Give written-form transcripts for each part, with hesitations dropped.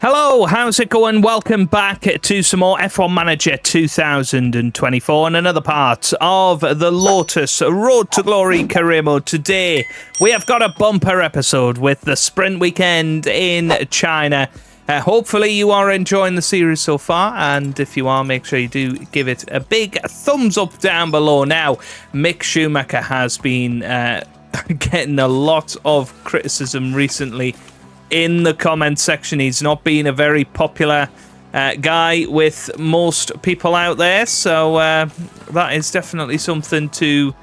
Hello, how's it going? Welcome back to some more F1 Manager 2024 and another part of the Lotus Road to Glory career mode. Today, we have got a bumper episode with the sprint weekend in China. Hopefully you are enjoying the series so far, and if you are, make sure you do give it a big thumbs up down below. Now, Mick Schumacher has been getting a lot of criticism recently in the comment section. He's not been a very popular guy with most people out there, so that is definitely something to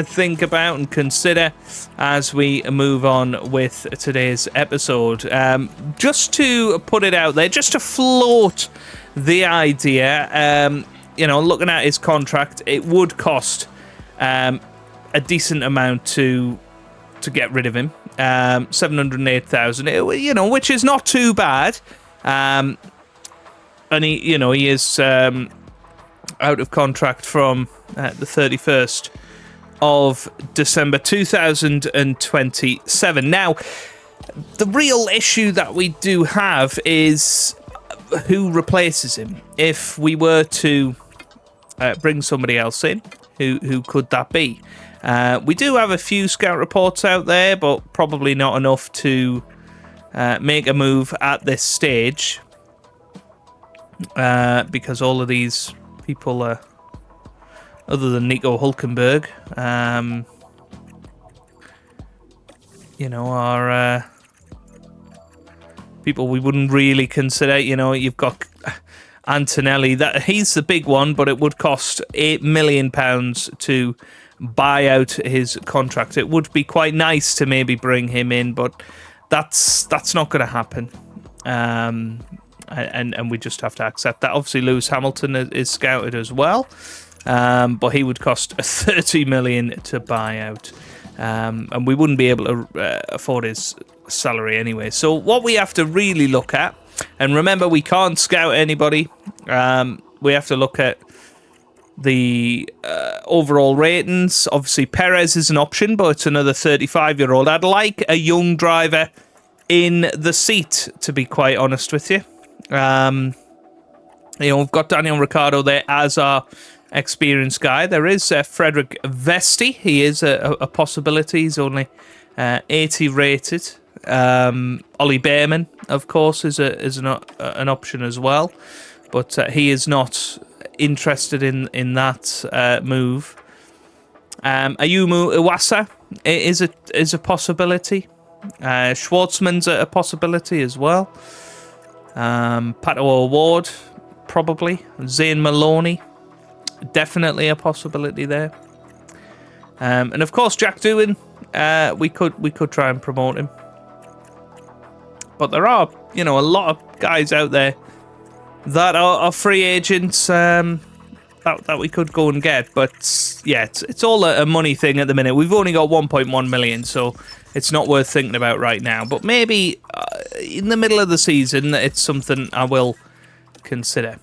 think about and consider as we move on with today's episode. Just to put it out there, just to float the idea, looking at his contract, it would cost a decent amount to get rid of him. 708,000, which is not too bad. And he is out of contract from the 31st of December 2027. Now, the real issue that we do have is who replaces him. If we were to bring somebody else in, who could that be? We do have a few scout reports out there, but probably not enough to make a move at this stage, because all of these people are, other than Nico Hulkenberg, are people we wouldn't really consider. You've got Antonelli, that he's the big one, but it would cost £8 million to buy out his contract. It would be quite nice to maybe bring him in, but that's not going to happen. And we just have to accept that. Obviously, Lewis Hamilton is scouted as well, but he would cost $30 million to buy out, and we wouldn't be able to afford his salary anyway. So what we have to really look at, and remember, we can't scout anybody. We have to look at the overall ratings. Obviously, Perez is an option, but it's another 35-year-old. I'd like a young driver in the seat, to be quite honest with you. We've got Daniel Ricciardo there as our experienced guy. There is Frederick Vesti. He is a possibility. He's only 80 rated. Ollie Behrman, of course, is an option as well, but he is not interested in that move. Ayumu Iwasa is a possibility. Schwartzman's a possibility as well. Pato O'Ward, probably. Zane Maloney, definitely a possibility there. And of course, Jack Doohan, we could try and promote him. But there are, a lot of guys out there that are free agents that we could go and get. But yeah, it's all a money thing at the minute. We've only got 1.1 million, so it's not worth thinking about right now. But maybe in the middle of the season, it's something I will consider.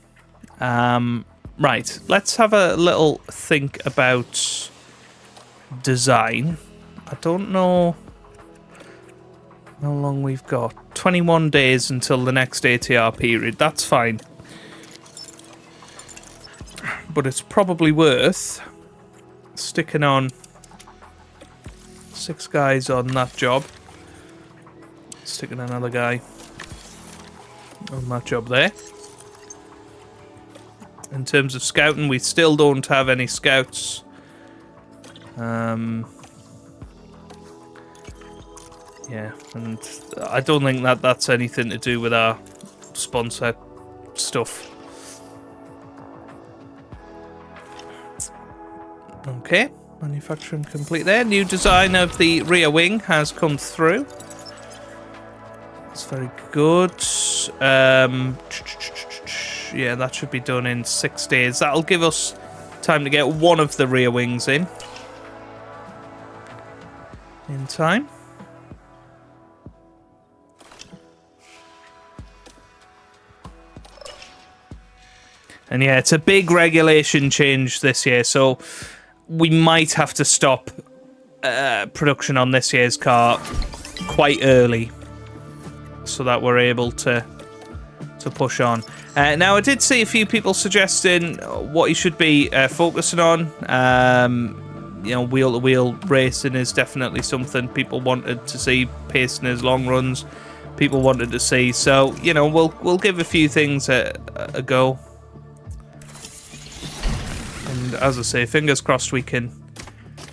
Right, let's have a little think about design. I don't know how long we've got. 21 days until the next ATR period. That's fine. But it's probably worth sticking on 6 guys on that job. Sticking another guy on that job there. In terms of scouting, we still don't have any scouts. Yeah, and I don't think that's anything to do with our sponsor stuff. Okay, manufacturing complete there. New design of the rear wing has come through. That's very good. Yeah, that should be done in 6 days. That'll give us time to get one of the rear wings in time. And yeah, it's a big regulation change this year, so we might have to stop production on this year's car quite early. so that we're able to push on. Now, I did see a few people suggesting what you should be focusing on. You know, wheel-to-wheel racing is definitely something people wanted to see. Pacing his long runs, people wanted to see. So, you know, we'll give a few things a go. And as I say, fingers crossed we can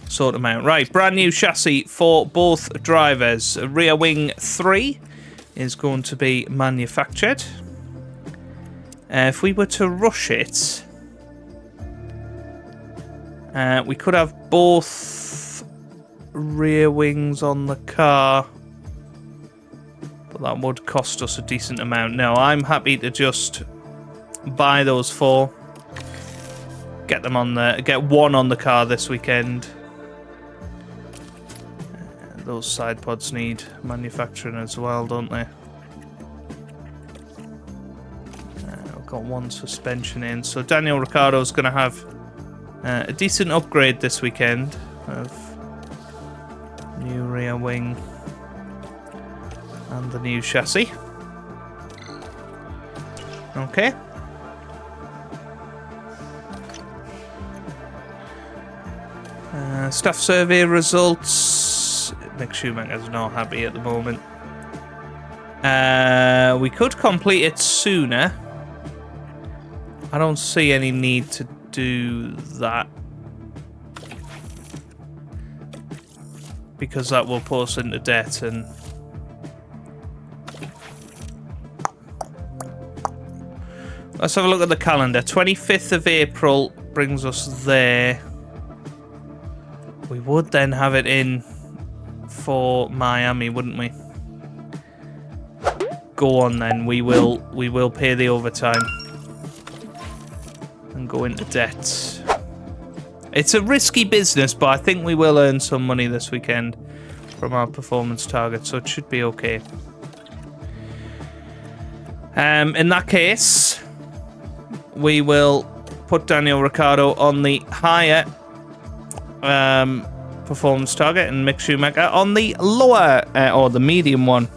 sort them out. Right, brand new chassis for both drivers. Rear wing 3 is going to be manufactured. If we were to rush it, we could have both rear wings on the car, but that would cost us a decent amount. No, I'm happy to just buy those 4, get one on the car this weekend. Those side pods need manufacturing as well, don't they? I've got one suspension in, so Daniel Ricciardo's going to have a decent upgrade this weekend of new rear wing and the new chassis. Okay. Staff survey results. Mick Schumacher's not happy at the moment. We could complete it sooner. I don't see any need to do that, because that will put us into debt. And let's have a look at the calendar. 25th of April brings us there. We would then have it in for Miami, wouldn't we? Go on then. We will pay the overtime and go into debt. It's a risky business, but I think we will earn some money this weekend from our performance target, so it should be okay. In that case, we will put Daniel Ricciardo on the higher performance target and Mick Schumacher on the lower or the medium one.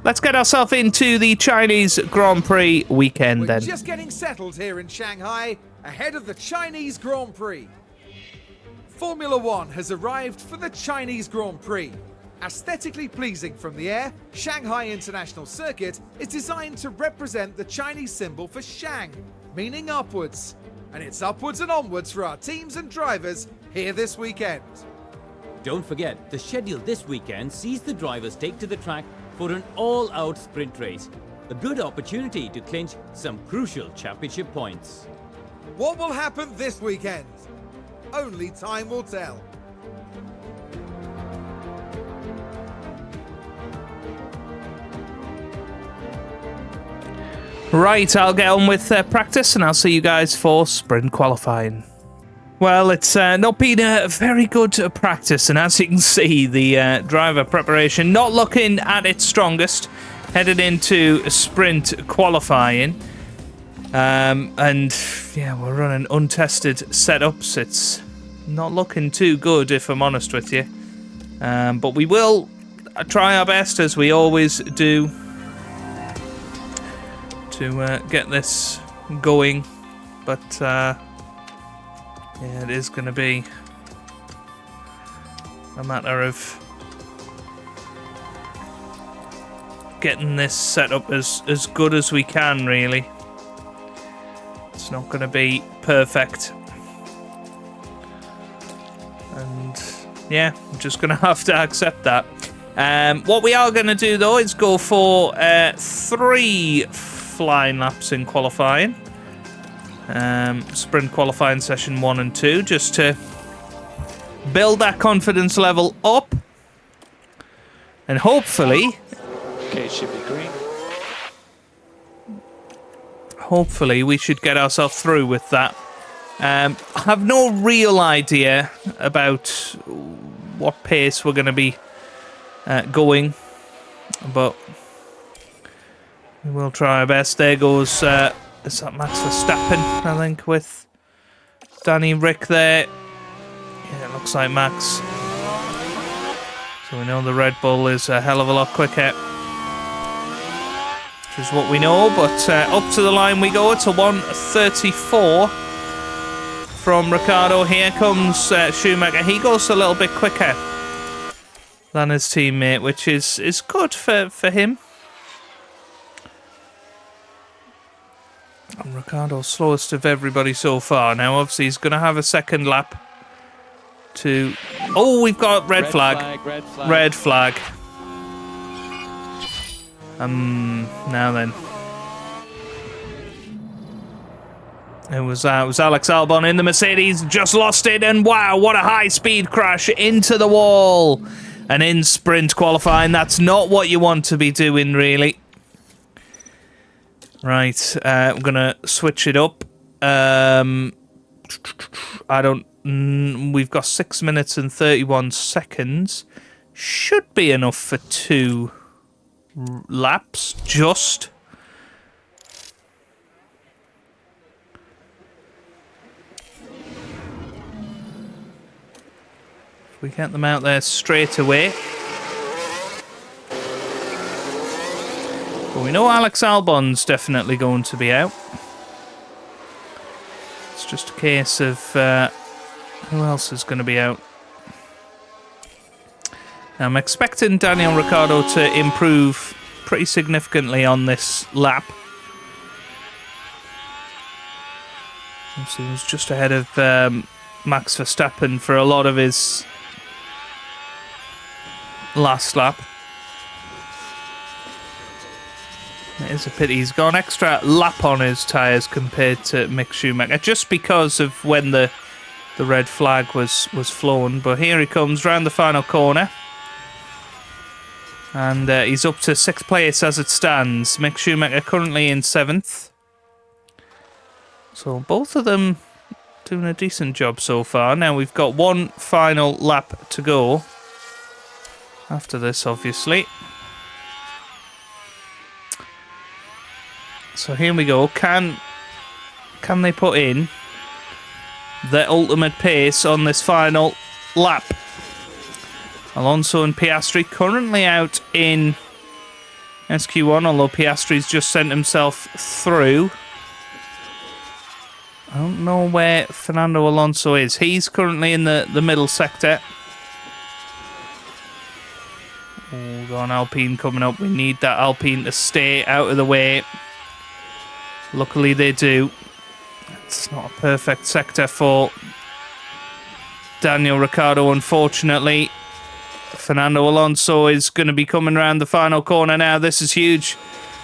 Let's get ourselves into the Chinese Grand Prix weekend then. We're just getting settled here in Shanghai ahead of the Chinese Grand Prix. Formula One has arrived for the Chinese Grand Prix. Aesthetically pleasing from the air, Shanghai International Circuit is designed to represent the Chinese symbol for Shang, meaning upwards. And it's upwards and onwards for our teams and drivers here this weekend. Don't forget, the schedule this weekend sees the drivers take to the track for an all-out sprint race. A good opportunity to clinch some crucial championship points. What will happen this weekend? Only time will tell. Right, I'll get on with practice and I'll see you guys for sprint qualifying. Well, it's not been a very good practice, and as you can see, the driver preparation not looking at its strongest, headed into sprint qualifying. And yeah, we're running untested setups. It's not looking too good, if I'm honest with you. But we will try our best, as we always do, to get this going. But yeah, it is going to be a matter of getting this set up as good as we can, really. It's not going to be perfect. And yeah, I'm just going to have to accept that. What we are going to do, though, is go for 3 flying laps in qualifying. Sprint qualifying session 1 and 2, just to build that confidence level up, and hopefully, okay, it should be green. Hopefully we should get ourselves through with that. I have no real idea about what pace we're going to be going, but we will try our best. There goes is that Max Verstappen, I think, with Danny Rick there. Yeah, it looks like Max. So we know the Red Bull is a hell of a lot quicker. which is what we know. But up to the line we go. It's a 1:34 from Ricciardo. Here comes Schumacher. He goes a little bit quicker than his teammate, which is good for him. And Ricciardo slowest of everybody so far. Now, obviously, he's going to have a second lap to... Oh, we've got red flag. Red flag. Now then. It was Alex Albon in the Mercedes, just lost it, and wow, what a high-speed crash into the wall. And in sprint qualifying, that's not what you want to be doing, really. Right, I'm going to switch it up. We've got 6 minutes and 31 seconds. Should be enough for 2 laps, just. If we get them out there straight away. But we know Alex Albon's definitely going to be out. It's just a case of who else is going to be out. Now, I'm expecting Daniel Ricciardo to improve pretty significantly on this lap. So he was just ahead of Max Verstappen for a lot of his last lap. It is a pity. He's got an extra lap on his tyres compared to Mick Schumacher, just because of when the red flag was flown. But here he comes round the final corner. And he's up to 6th place as it stands. Mick Schumacher currently in 7th. So both of them doing a decent job so far. Now we've got one final lap to go. After this, obviously. So here we go. Can they put in their ultimate pace on this final lap? Alonso and Piastri currently out in SQ1, although Piastri's just sent himself through. I don't know where Fernando Alonso is. He's currently in the middle sector. Oh, we've got an Alpine coming up. We need that Alpine to stay out of the way. Luckily they do. It's not a perfect sector for Daniel Ricciardo, unfortunately. Fernando Alonso is going to be coming around the final corner now. This is huge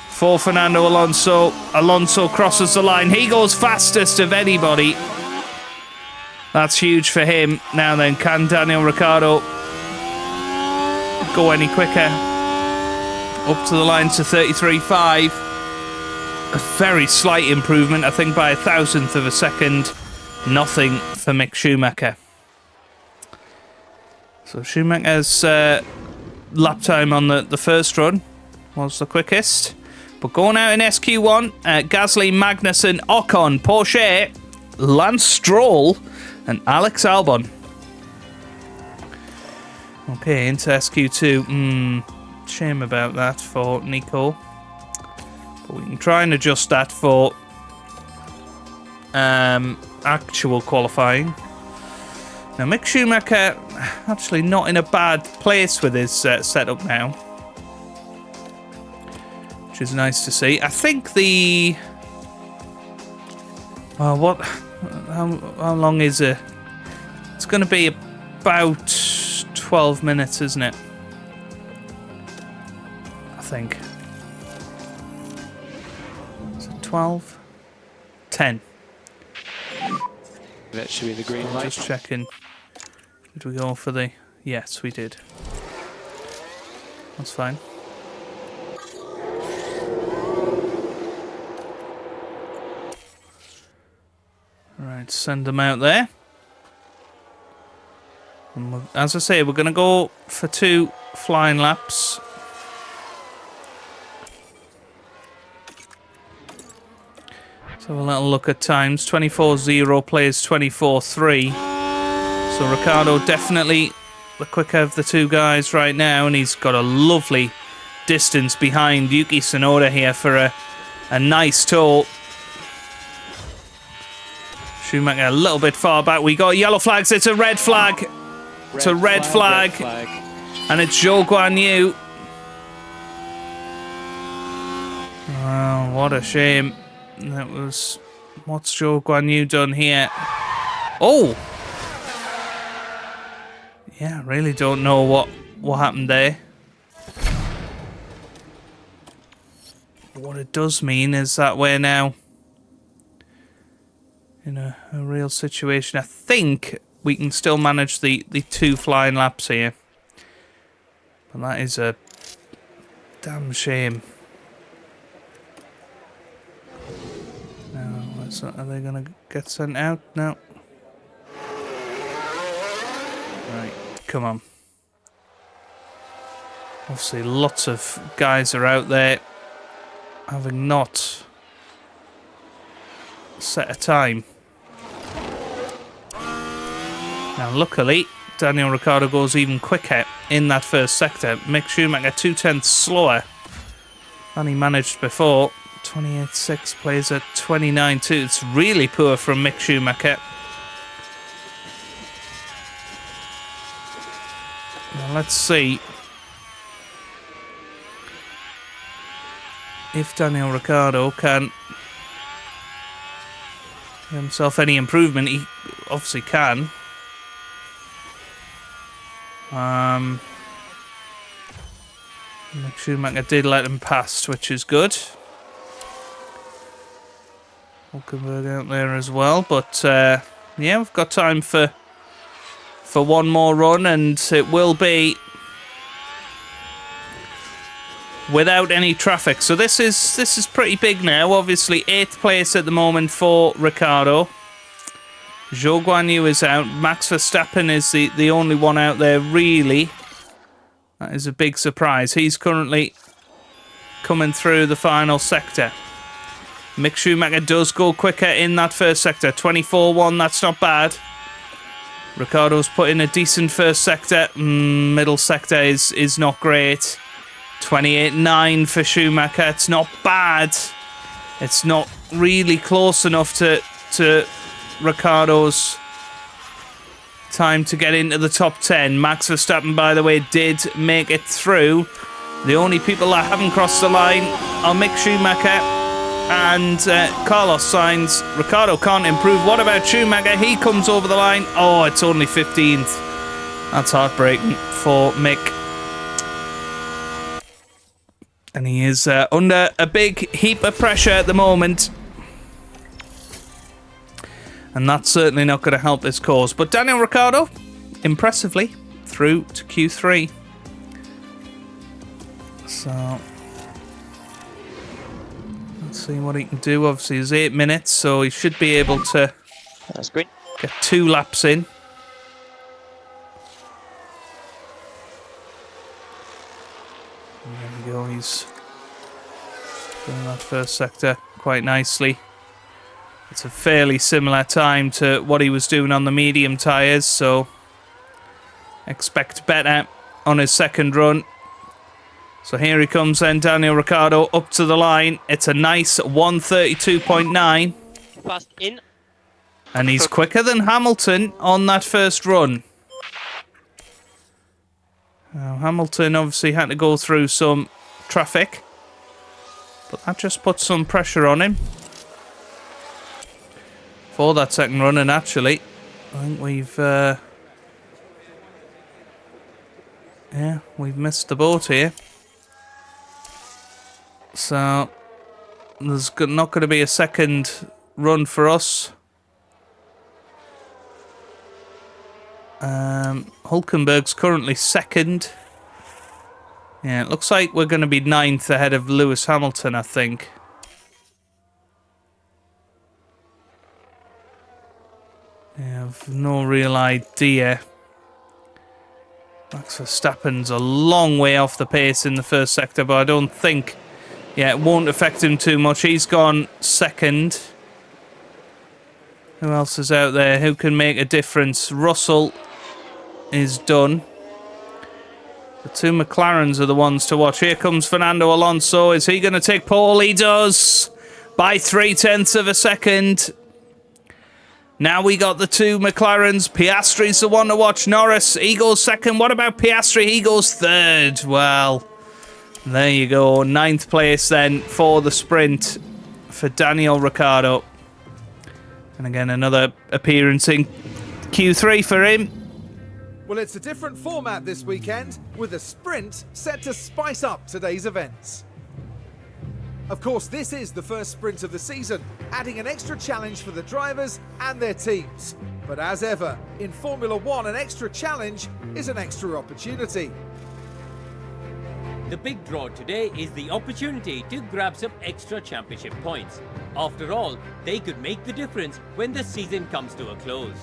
for Fernando Alonso. Alonso crosses the line. He goes fastest of anybody. That's huge for him. Now then, can Daniel Ricciardo go any quicker? Up to the line to 33.5. A very slight improvement, I think by 1,000th of a second. Nothing for Mick Schumacher. So Schumacher's lap time on the first run was the quickest. But going out in SQ1, Gasly, Magnussen, Ocon, Porsche, Lance Stroll and Alex Albon. Okay, into SQ2. Shame about that for Nico. But we can try and adjust that for actual qualifying. Now, Mick Schumacher actually not in a bad place with his setup now, which is nice to see. I think the... How long is it? It's going to be about 12 minutes, isn't it? I think. Is it 12? 10. That should be the green light. Just checking. Did we go for the... Yes, we did. That's fine. Right, send them out there. And as I say, we're going to go for 2 flying laps. Let's have a little look at times. 24.0 plays 24.3. So Ricciardo definitely the quicker of the 2 guys right now, and he's got a lovely distance behind Yuki Tsunoda here for a nice toll. Schumacher a little bit far back. We got yellow flags. It's a red flag. It's a red flag. And it's Zhou Guanyu. Oh, what a shame. That was... What's Zhou Guanyu done here? Oh! Yeah, I really don't know what happened there. What it does mean is that we're now in a real situation. I think we can still manage the 2 flying laps here. But that is a damn shame. Now, are they going to get sent out? No. Right, come on. Obviously, lots of guys are out there having not set a time. Now, luckily, Daniel Ricciardo goes even quicker in that first sector. Mick Schumacher 0.2 slower than he managed before. 28.6 plays at 29.2. It's really poor from Mick Schumacher. Now, let's see if Daniel Ricciardo can give himself any improvement. He obviously can. Mick Schumacher did let him pass, which is good. Hulkenberg out there as well, but yeah, we've got time for one more run, and it will be without any traffic. So this is pretty big now. Obviously, 8th place at the moment for Ricciardo. Zhou Guanyu is out. Max Verstappen is the only one out there, really. That is a big surprise. He's currently coming through the final sector. Mick Schumacher does go quicker in that first sector. 24.1, that's not bad. Ricciardo's put in a decent first sector. Middle sector is not great. 28.9 for Schumacher. It's not bad. It's not really close enough to Ricciardo's time to get into the top 10. Max Verstappen, by the way, did make it through. The only people that haven't crossed the line are Mick Schumacher and Carlos Sainz. Ricciardo can't improve. What about Schumacher? He comes over the line. Oh, it's only 15th. That's heartbreaking for Mick. And he is under a big heap of pressure at the moment. And that's certainly not going to help this cause. But Daniel Ricciardo, impressively, through to Q3. So, let's see what he can do. Obviously, it's 8 minutes, so he should be able to That's great. get 2 laps in. There we go, he's doing that first sector quite nicely. It's a fairly similar time to what he was doing on the medium tyres, so expect better on his second run. So here he comes then, Daniel Ricciardo up to the line. It's a nice 1:32.9. Fast in. And he's quicker than Hamilton on that first run. Now, Hamilton obviously had to go through some traffic, but that just put some pressure on him for that second run. And actually, I think we've missed the boat here. So there's not going to be a second run for us. Hulkenberg's currently second. Yeah, it looks like we're going to be 9th ahead of Lewis Hamilton, I think. Yeah, I've no real idea. Max Verstappen's a long way off the pace in the first sector, but I don't think... Yeah, it won't affect him too much. He's gone second. Who else is out there? Who can make a difference? Russell is done. The two McLarens are the ones to watch. Here comes Fernando Alonso. Is he going to take pole? He does. By 0.3 of a second. Now we got the two McLarens. Piastri's the one to watch. Norris, he goes second. What about Piastri? He goes third. Well, there you go. 9th place then for the sprint for Daniel Ricciardo. And again, another appearance in Q3 for him. Well, it's a different format this weekend, with a sprint set to spice up today's events. Of course, this is the first sprint of the season, adding an extra challenge for the drivers and their teams. But as ever, in Formula One, an extra challenge is an extra opportunity. The big draw today is the opportunity to grab some extra championship points. After all, they could make the difference when the season comes to a close.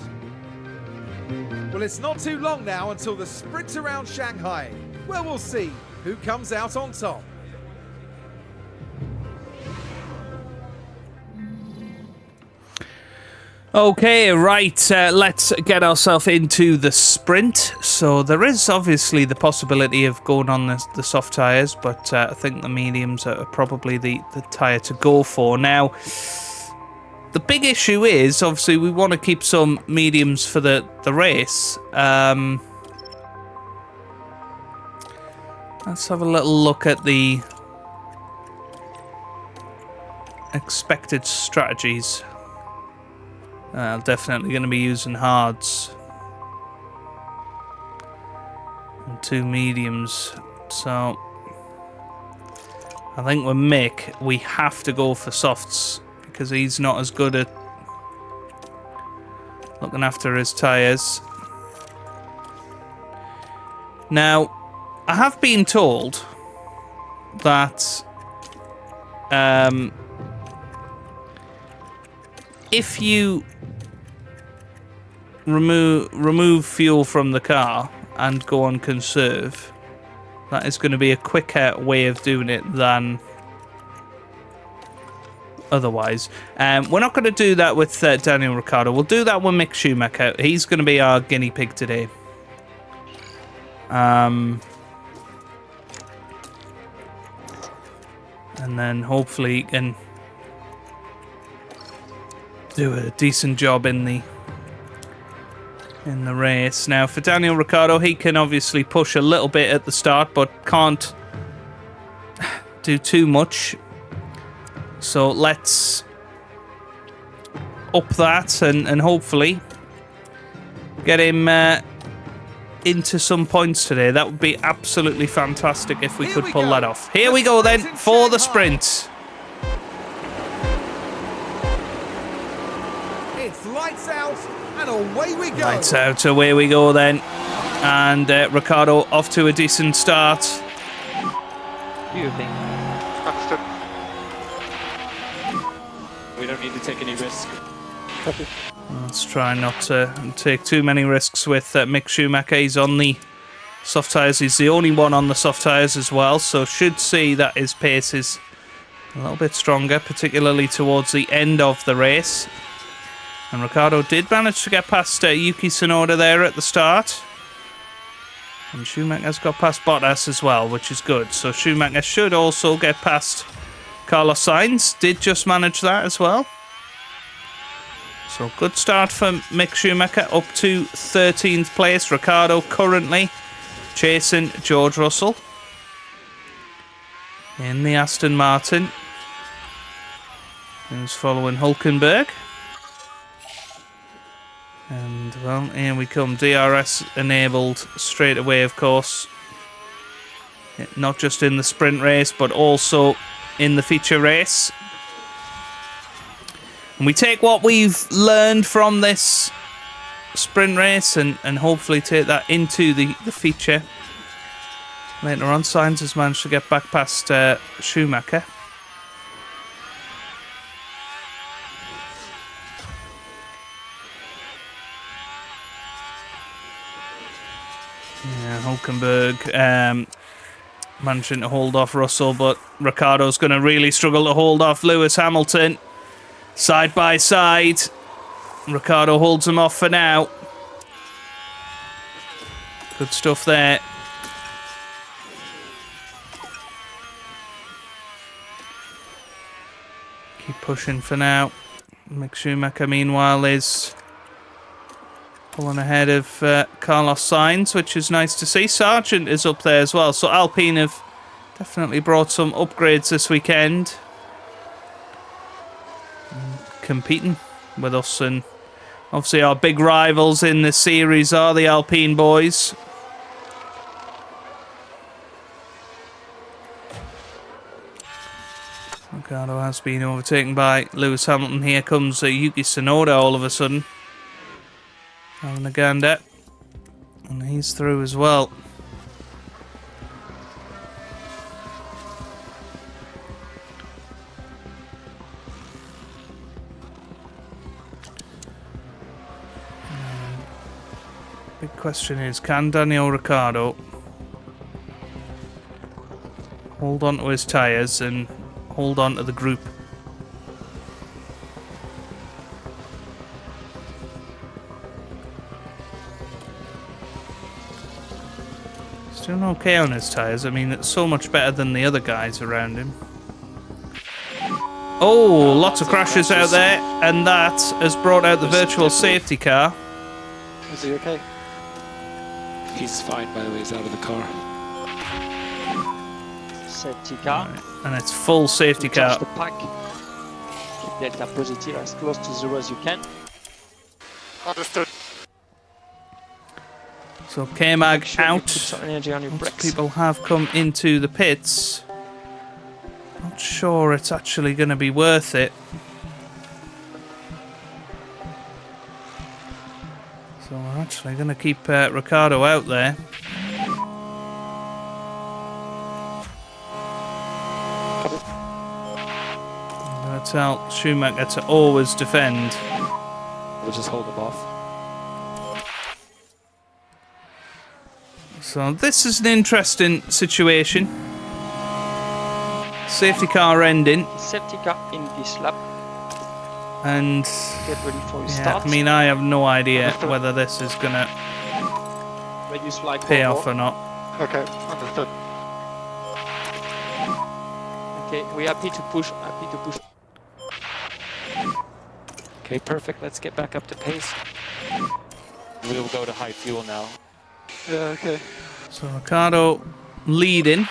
Well, it's not too long now until the sprint around Shanghai, where we'll see who comes out on top. Okay, right, let's get ourselves into the sprint. So there is obviously the possibility of going on the soft tyres, but I think the mediums are probably the tyre to go for. Now, the big issue is, obviously, we want to keep some mediums for the race. Let's have a little look at the expected strategies. Definitely going to be using hards. And 2 mediums. So, I think with Mick, we have to go for softs, because he's not as good at looking after his tyres. Now, I have been told that if you remove fuel from the car and go on conserve, that is going to be a quicker way of doing it than otherwise. We're not going to do that with Daniel Ricciardo. We'll do that with Mick Schumacher. He's going to be our guinea pig today. And then hopefully he can do a decent job in the race. Now for Daniel Ricciardo, he can obviously push a little bit at the start, but can't do too much. So let's up that and hopefully get him into some points today. That would be absolutely fantastic if we could pull that off. Here we go then for the sprint. It's lights out and away we go. Lights out, away we go then. And Ricciardo off to a decent start. Beauty. We don't need to take any risk. Let's try not to take too many risks with Mick Schumacher. He's on the soft tyres. He's the only one on the soft tyres as well, so should see that his pace is a little bit stronger, particularly towards the end of the race. And Ricciardo did manage to get past Yuki Tsunoda there at the start. And Schumacher's got past Bottas as well, which is good. So Schumacher should also get past Carlos Sainz. Did just manage that as well. So good start for Mick Schumacher, up to 13th place. Ricciardo currently chasing George Russell in the Aston Martin. Who's following Hülkenberg. And, well, here we come. DRS enabled straight away, of course. Not just in the sprint race, but also in the feature race. And we take what we've learned from this sprint race and hopefully take that into the feature. Later on, Sainz has managed to get back past Schumacher. Yeah, Hülkenberg managing to hold off Russell, but Ricciardo's going to really struggle to hold off Lewis Hamilton. Side by side. Ricciardo holds him off for now. Good stuff there. Keep pushing for now. Mick Schumacher, meanwhile, is pulling ahead of Carlos Sainz, which is nice to see. Sargent is up there as well. So Alpine have definitely brought some upgrades this weekend. Competing with us, and obviously our big rivals in this series are the Alpine boys. Ricciardo has been overtaken by Lewis Hamilton. Here comes Yuki Tsunoda all of a sudden, having a gander, and he's through as well. Big question is, can Daniel Ricciardo hold on to his tyres and hold on to the group? He's doing okay on his tyres. I mean, it's so much better than the other guys around him. Oh, lots of crashes out there, and that has brought out the virtual safety car. Is he okay? He's fine, by the way. He's out of the car. Safety car. Right. And it's full safety Charge car. the pack. Keep delta positive as close to zero as you can. Understood. So K-Mag Sure you out. put some energy on your Lots of brakes. people have come into the pits. Not sure it's actually going to be worth it. So we're actually going to keep Ricciardo out there. I'm going to tell Schumacher to always defend. We'll just hold him off. So this is an interesting situation. Safety car ending, Safety car in this lap. and Get ready for your yeah, start. I mean, I have no idea whether this is going to Reduce flag pay for off or not. Okay, understood. Okay, we're happy to push. Happy to push. Okay, perfect. Let's get back up to pace. We'll go to high fuel now. Yeah, okay. So Ricciardo leading.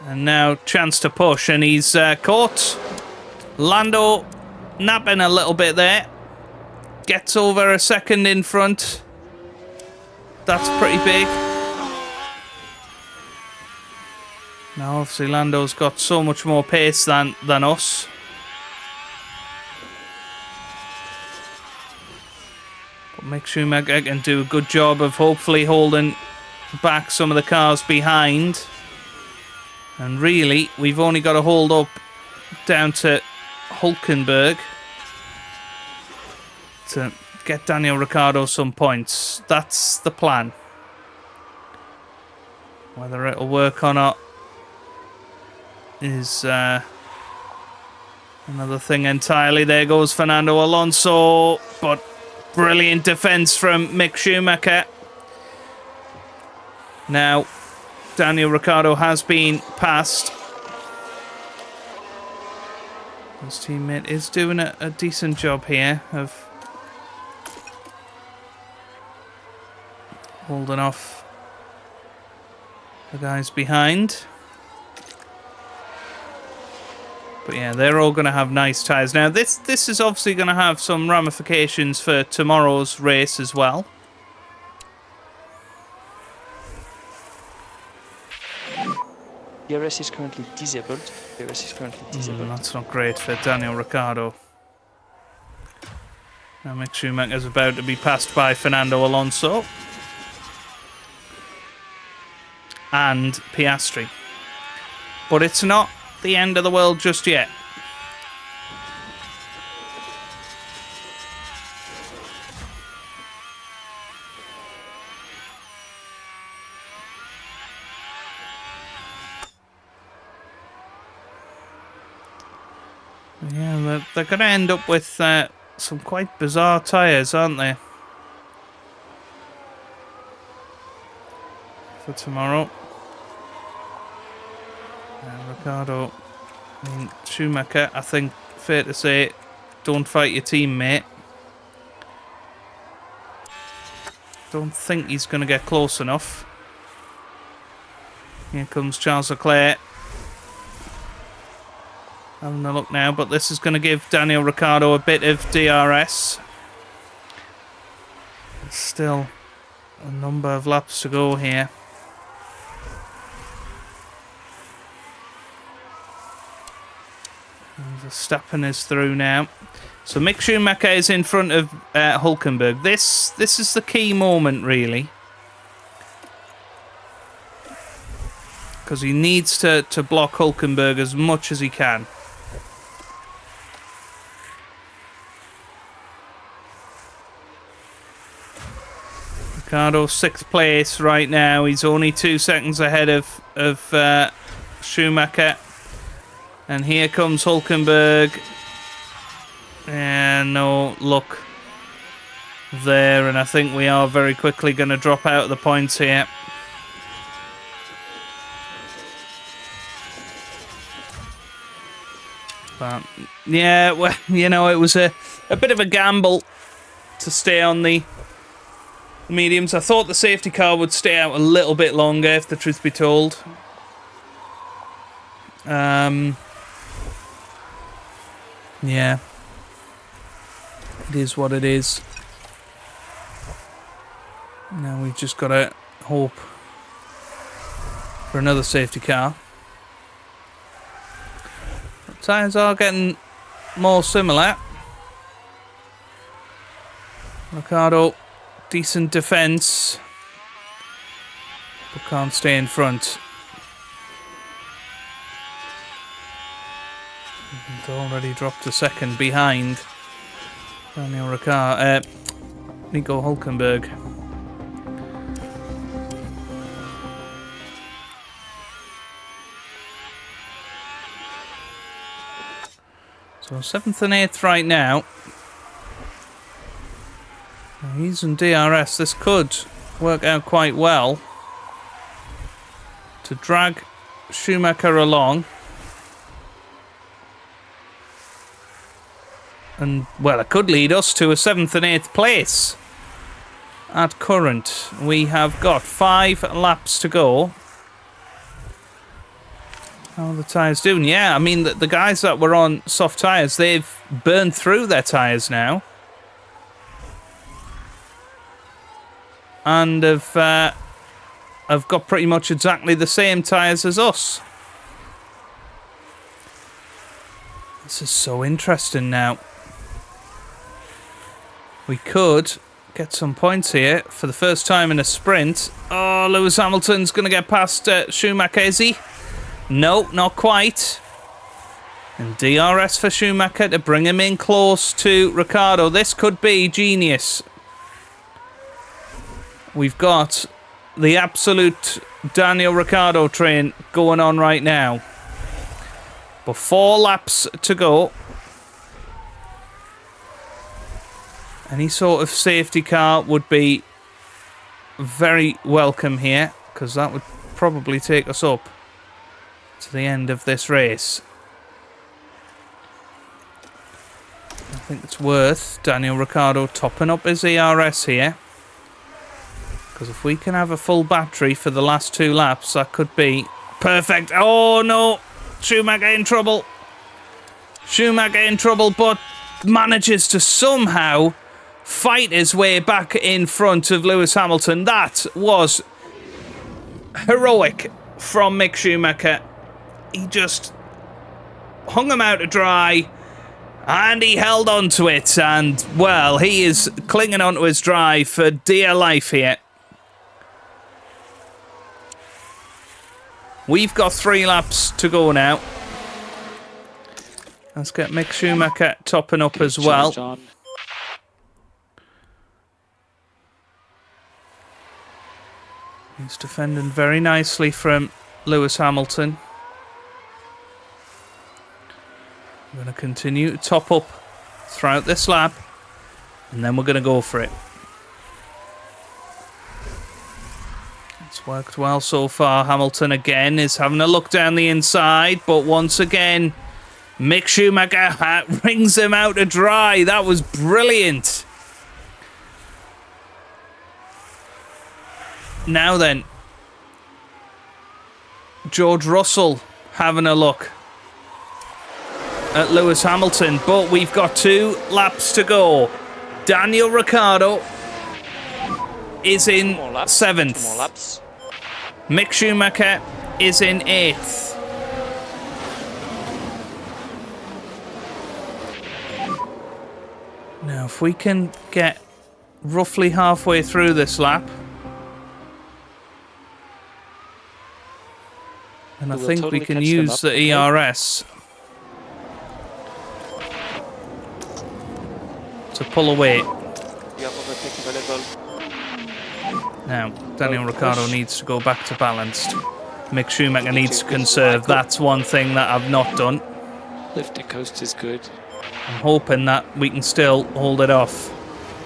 And now chance to push, and he's caught. Lando napping a little bit there. Gets over a second in front. That's pretty big. Now obviously Lando's got so much more pace than us. But Mick Schumacher can do a good job of hopefully holding back some of the cars behind. And really, we've only got to hold up down to Hulkenberg to get Daniel Ricciardo some points. That's the plan. Whether it'll work or not is another thing entirely. There goes Fernando Alonso, but brilliant defense from Mick Schumacher. Now, Daniel Ricciardo has been passed. His teammate is doing a decent job here of holding off the guys behind. But yeah, they're all going to have nice tyres. Now, this is obviously going to have some ramifications for tomorrow's race as well. DRS is currently disabled. DRS is currently disabled. That's not great for Daniel Ricciardo. Now Mick Schumacher's about to be passed by Fernando Alonso and Piastri. But it's not the end of the world just yet. Yeah, they're going to end up with some quite bizarre tyres, aren't they? For tomorrow. Ricciardo, Schumacher, I think, fair to say, don't fight your teammate. Don't think he's going to get close enough. Here comes Charles Leclerc. Having a look now, but this is going to give Daniel Ricciardo a bit of DRS. Still a number of laps to go here. Verstappen is through now. So Mick Schumacher is in front of Hülkenberg. This is the key moment, really. Because he needs to block Hülkenberg as much as he can. Ricciardo, 6th place right now. He's only 2 seconds ahead of Schumacher. And here comes Hülkenberg. And no luck there. And I think we are very quickly going to drop out of the points here. But, yeah, well, you know, it was a bit of a gamble to stay on the mediums. I thought the safety car would stay out a little bit longer, if the truth be told. Yeah. It is what it is. Now we've just got to hope for another safety car. The tyres are getting more similar. Ricciardo, decent defence, but can't stay in front. And already dropped a second behind Daniel Ricciardo, Nico Hülkenberg. So 7th and 8th right now. He's in DRS. This could work out quite well to drag Schumacher along. And, well, it could lead us to a 7th and 8th place. At current, we have got 5 laps to go. How are the tyres doing? Yeah, I mean, the guys that were on soft tyres, they've burned through their tyres now. And have got pretty much exactly the same tyres as us. This is so interesting now. We could get some points here for the first time in a sprint. Oh, Lewis Hamilton's going to get past Schumacher, is he? No, not quite. And DRS for Schumacher to bring him in close to Ricciardo. This could be genius. We've got the absolute Daniel Ricciardo train going on right now. But 4 laps to go. Any sort of safety car would be very welcome here, because that would probably take us up to the end of this race. I think it's worth Daniel Ricciardo topping up his ERS here, because if we can have a full battery for the last 2 laps, that could be perfect. Oh no, Schumacher in trouble. Schumacher in trouble, but manages to somehow fight his way back in front of Lewis Hamilton. That was heroic from Mick Schumacher. He just hung him out to dry, and he held on to it, and, well, he is clinging onto his drive for dear life here. We've got 3 laps to go now. Let's get Mick Schumacher topping up as well. He's defending very nicely from Lewis Hamilton. We're going to continue to top up throughout this lap, and then we're going to go for it. Let's It's worked well so far. Hamilton again is having a look down the inside, but once again, Mick Schumacher rings him out to dry. That was brilliant. Now then, George Russell having a look at Lewis Hamilton, but we've got 2 laps to go. Daniel Ricciardo is in 7th. 2 more laps. Mick Schumacher is in 8th. Now, if we can get roughly halfway through this lap, and I We will think totally we can catch them use up, the okay? ERS to pull away. We have overtake available. Now, Daniel Ricciardo push. needs to go back to balanced. Mick Schumacher Need needs to to get conserve. back up. That's one thing that I've not done. Lift and coast is good. I'm hoping that we can still hold it off.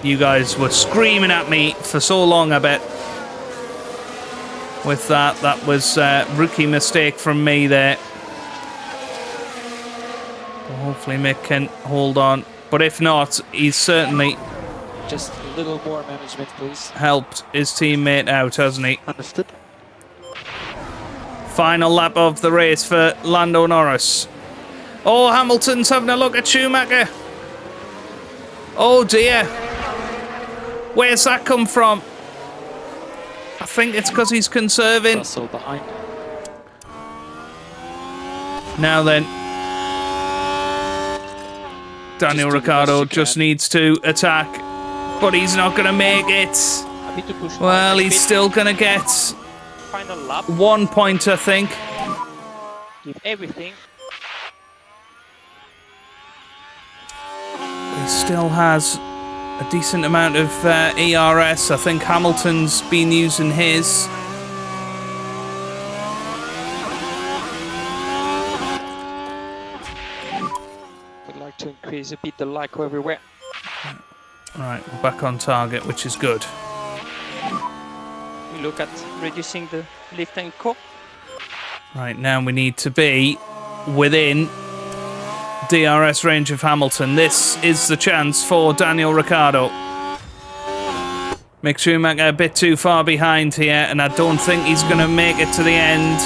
You guys were screaming at me for so long, I bet. With that was a rookie mistake from me there. But hopefully Mick can hold on. But if not, he's certainly Just a little more management, please. helped his teammate out, hasn't he? Understood. Final lap of the race for Lando Norris. Oh, Hamilton's having a look at Schumacher. Oh dear. Where's that come from? I think it's because he's conserving. Russell behind. Now then, Daniel Just do the Ricciardo best you just can. needs to attack, but he's not going to make it. Happy to push. Well, hard. he's still going to get Final lap. 1 point, I think. Give everything. He still has a decent amount of ERS. I think Hamilton's been using his. Would like to increase a bit the LICO everywhere. Right, we're back on target, which is good. We look at reducing the lift and co. Right, now we need to be within DRS range of Hamilton. This is the chance for Daniel Ricciardo. Mick Schumacher a bit too far behind here, and I don't think he's going to make it to the end.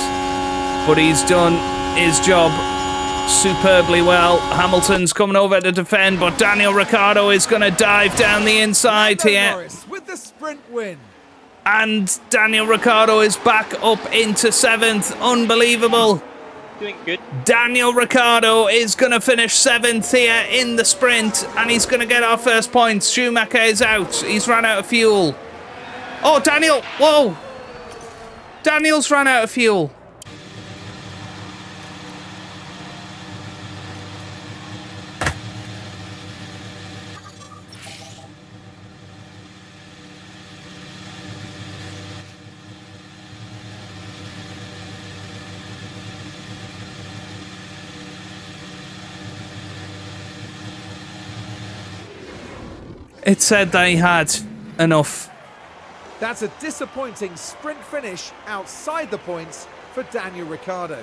But he's done his job superbly well. Hamilton's coming over to defend, but Daniel Ricciardo is going to dive down the inside Lando here. Norris with the sprint win. And Daniel Ricciardo is back up into 7th. Unbelievable. Doing good. Daniel Ricciardo is going to finish 7th here in the sprint, and he's going to get our first points. Schumacher is out. He's run out of fuel. Oh, Daniel. Whoa. Daniel's run out of fuel. It said they had enough. That's a disappointing sprint finish outside the points for Daniel Ricciardo.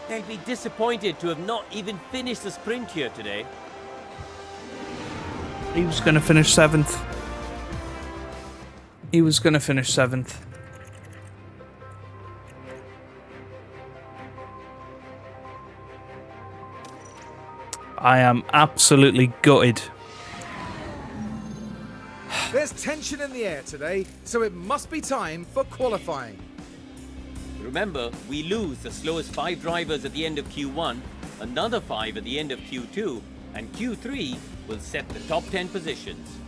They'll be disappointed to have not even finished the sprint here today. He was going to finish 7th. He was going to finish 7th. I am absolutely gutted. There's tension in the air today, so it must be time for qualifying. Remember, we lose the slowest 5 drivers at the end of Q1, another 5 at the end of Q2, and Q3 will set the top 10 positions.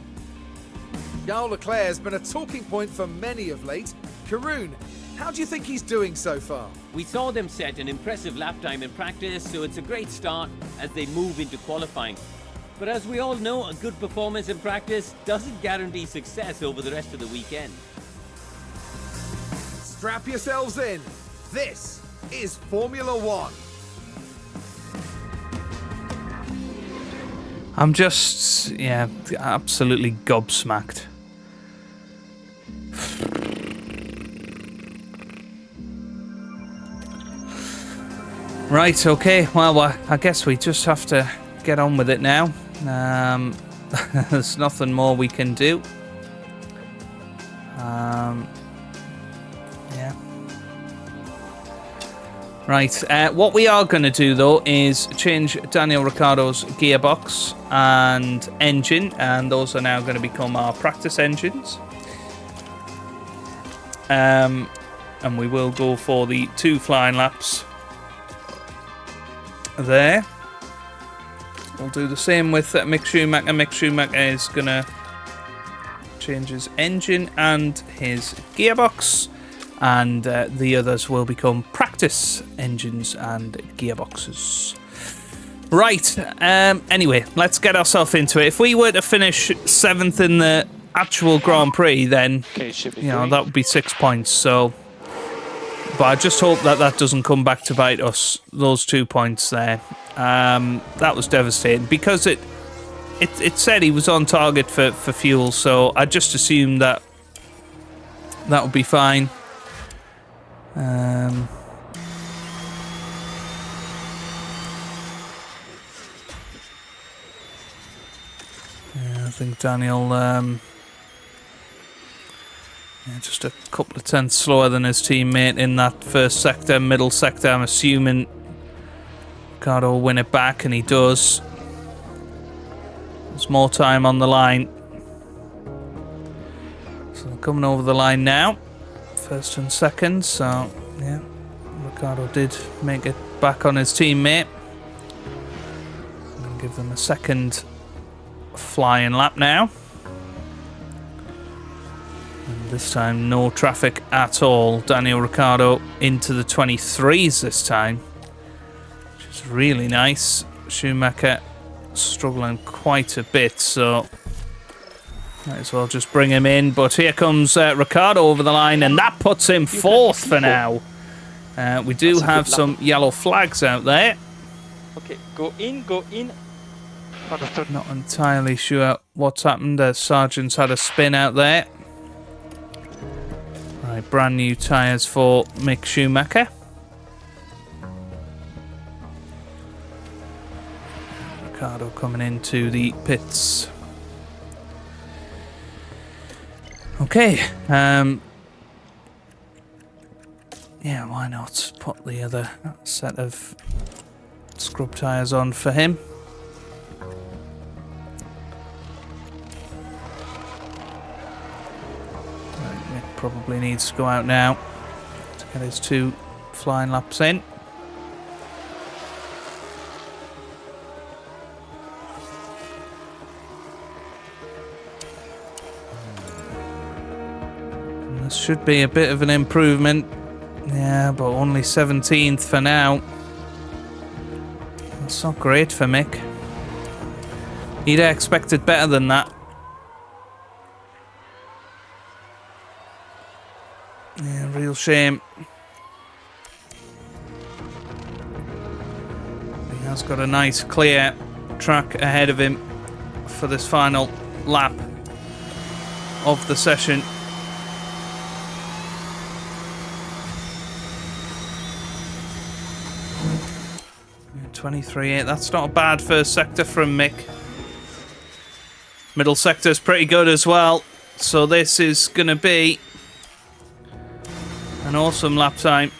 Charles Leclerc has been a talking point for many of late. Karun, how do you think he's doing so far? We saw them set an impressive lap time in practice, so it's a great start as they move into qualifying. But as we all know, a good performance in practice doesn't guarantee success over the rest of the weekend. Strap yourselves in. This is Formula One. I'm just, yeah, absolutely gobsmacked. Right, okay. Well, I guess we just have to get on with it now. There's nothing more we can do. Yeah. Right, what we are going to do, though, is change Daniel Ricciardo's gearbox and engine, and those are now going to become our practice engines. And we will go for the 2 flying laps there. We'll do the same with Mick Schumacher. Mick Schumacher is going to change his engine and his gearbox, and the others will become practice engines and gearboxes. Right, anyway, let's get ourselves into it. If we were to finish 7th in the actual Grand Prix, then, that would be 6 points, so... But I just hope that that doesn't come back to bite us, those 2 points there. That was devastating, because it said he was on target for fuel, so I just assumed that would be fine. Yeah, I think Daniel... Yeah, just a couple of tenths slower than his teammate in that first sector, middle sector. I'm assuming Ricciardo will win it back, and he does. There's more time on the line. So they're coming over the line now. First and second, so yeah, Ricciardo did make it back on his teammate. I'm going to give them a second flying lap now. This time, no traffic at all. Daniel Ricciardo into the 23s this time, which is really nice. Schumacher struggling quite a bit, so might as well just bring him in. But here comes Ricciardo over the line, and that puts him 4th for now. We do have some yellow flags out there. Okay, go in, go in. Understood. Not entirely sure what's happened. The sergeant's had a spin out there. Right, brand new tyres for Mick Schumacher. Ricciardo coming into the pits. Okay. Yeah, why not put the other set of scrub tyres on for him. Probably needs to go out now to get his 2 flying laps in. And this should be a bit of an improvement. Yeah, but only 17th for now. That's not great for Mick. He'd expected better than that. Yeah, real shame. He has got a nice clear track ahead of him for this final lap of the session. 23.8. That's not a bad first sector from Mick. Middle sector's pretty good as well. So this is going to be an awesome lap time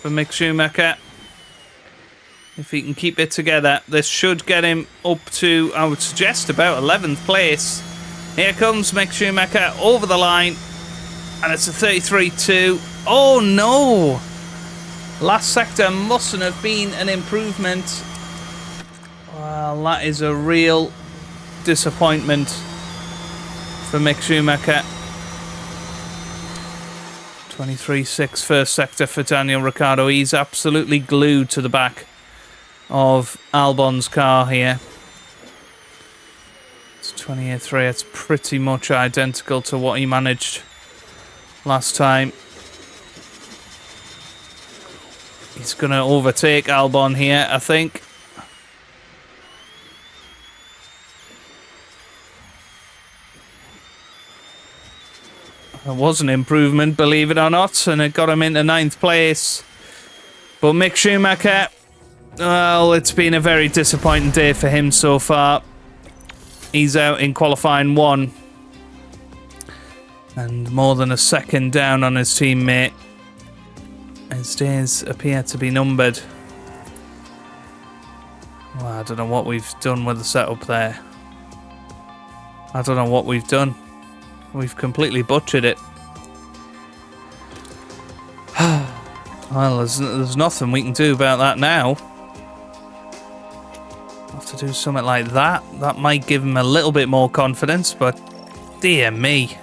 for Mick Schumacher. If he can keep it together, this should get him up to, I would suggest, about 11th place. Here comes Mick Schumacher over the line, and it's a 33.2. Oh no! Last sector mustn't have been an improvement. Well, that is a real disappointment for Mick Schumacher. 23.6 first sector for Daniel Ricciardo. He's absolutely glued to the back of Albon's car here. It's 28.3. It's pretty much identical to what he managed last time. He's going to overtake Albon here, I think. It was an improvement, believe it or not, and it got him into 9th place. But Mick Schumacher, well, it's been a very disappointing day for him so far. He's out in qualifying 1. And more than a second down on his teammate. His days appear to be numbered. Well, I don't know what we've done with the setup there. I don't know what we've done. We've completely butchered it. Well, there's nothing we can do about that now. Have to do something like that. That might give him a little bit more confidence, but dear me.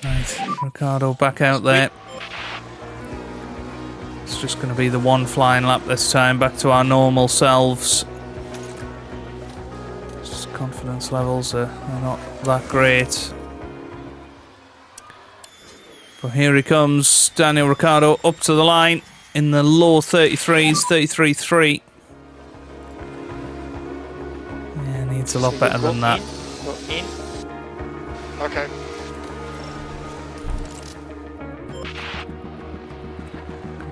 Right, Ricciardo back out there. It's just going to be the 1 flying lap this time, back to our normal selves. Just confidence levels are not that great. But here he comes, Daniel Ricciardo up to the line in the low 33s, 33.3. Yeah, needs a lot better than that. Go in. Okay.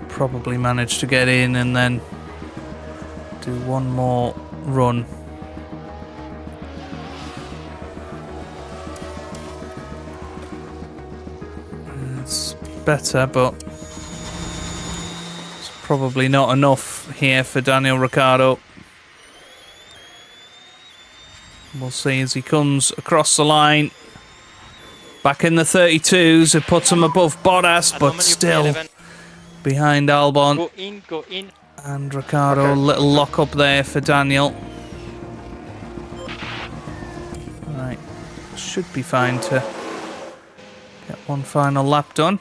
Probably manage to get in and then do one more run. It's better, but it's probably not enough here for Daniel Ricciardo. We'll see as he comes across the line. Back in the 32s, it puts him above Bottas, but still behind Albon. Go in, go in. And Ricciardo, little lock up there for Daniel. Right, should be fine to get one final lap done.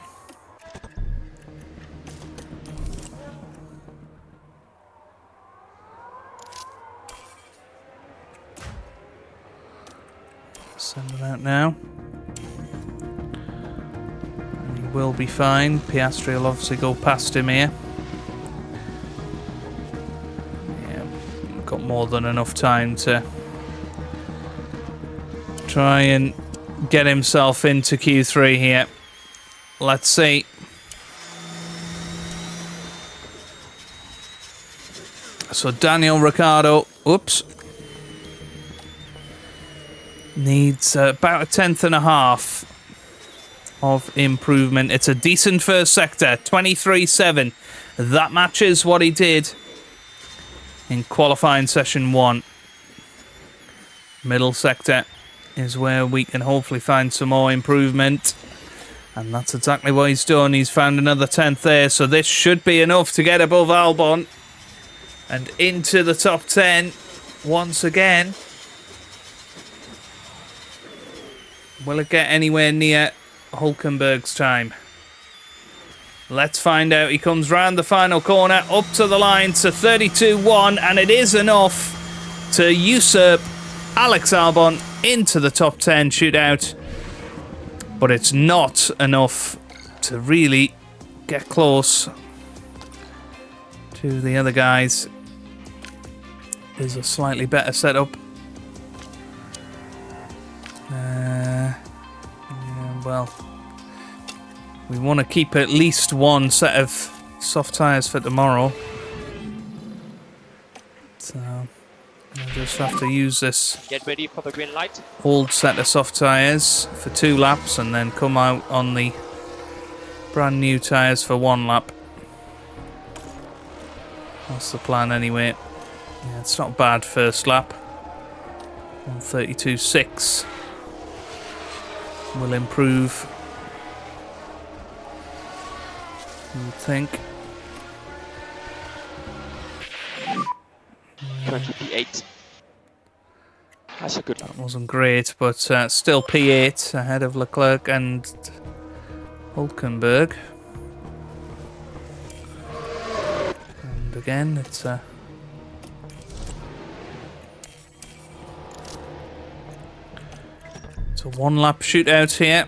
Send him out now. And he will be fine. Piastri will obviously go past him here. Yeah, got more than enough time to try and get himself into Q3 here. Let's see. So Daniel Ricciardo, oops, needs about a 1/10.5 of improvement. It's a decent first sector, 23.7. That matches what he did in qualifying session 1. Middle sector is where we can hopefully find some more improvement. And that's exactly what he's done. He's found another 10th there. So this should be enough to get above Albon and into the top 10 once again. Will it get anywhere near Hülkenberg's time? Let's find out. He comes round the final corner, up to the line to 32.1, and it is enough to usurp Alex Albon into the top 10 shootout. But it's not enough to really get close to the other guys. There's a slightly better setup. Well, we want to keep at least one set of soft tyres for tomorrow. So I just have to use this Get ready for the green light. old set of soft tyres for 2 laps and then come out on the brand new tyres for 1 lap. That's the plan anyway. Yeah, it's not bad first lap. 1:32.6. Will improve, you would think. 28. That's a good one. That wasn't great, but still P8 ahead of Leclerc and Hülkenberg. And again, it's a It's a 1-lap shootout here.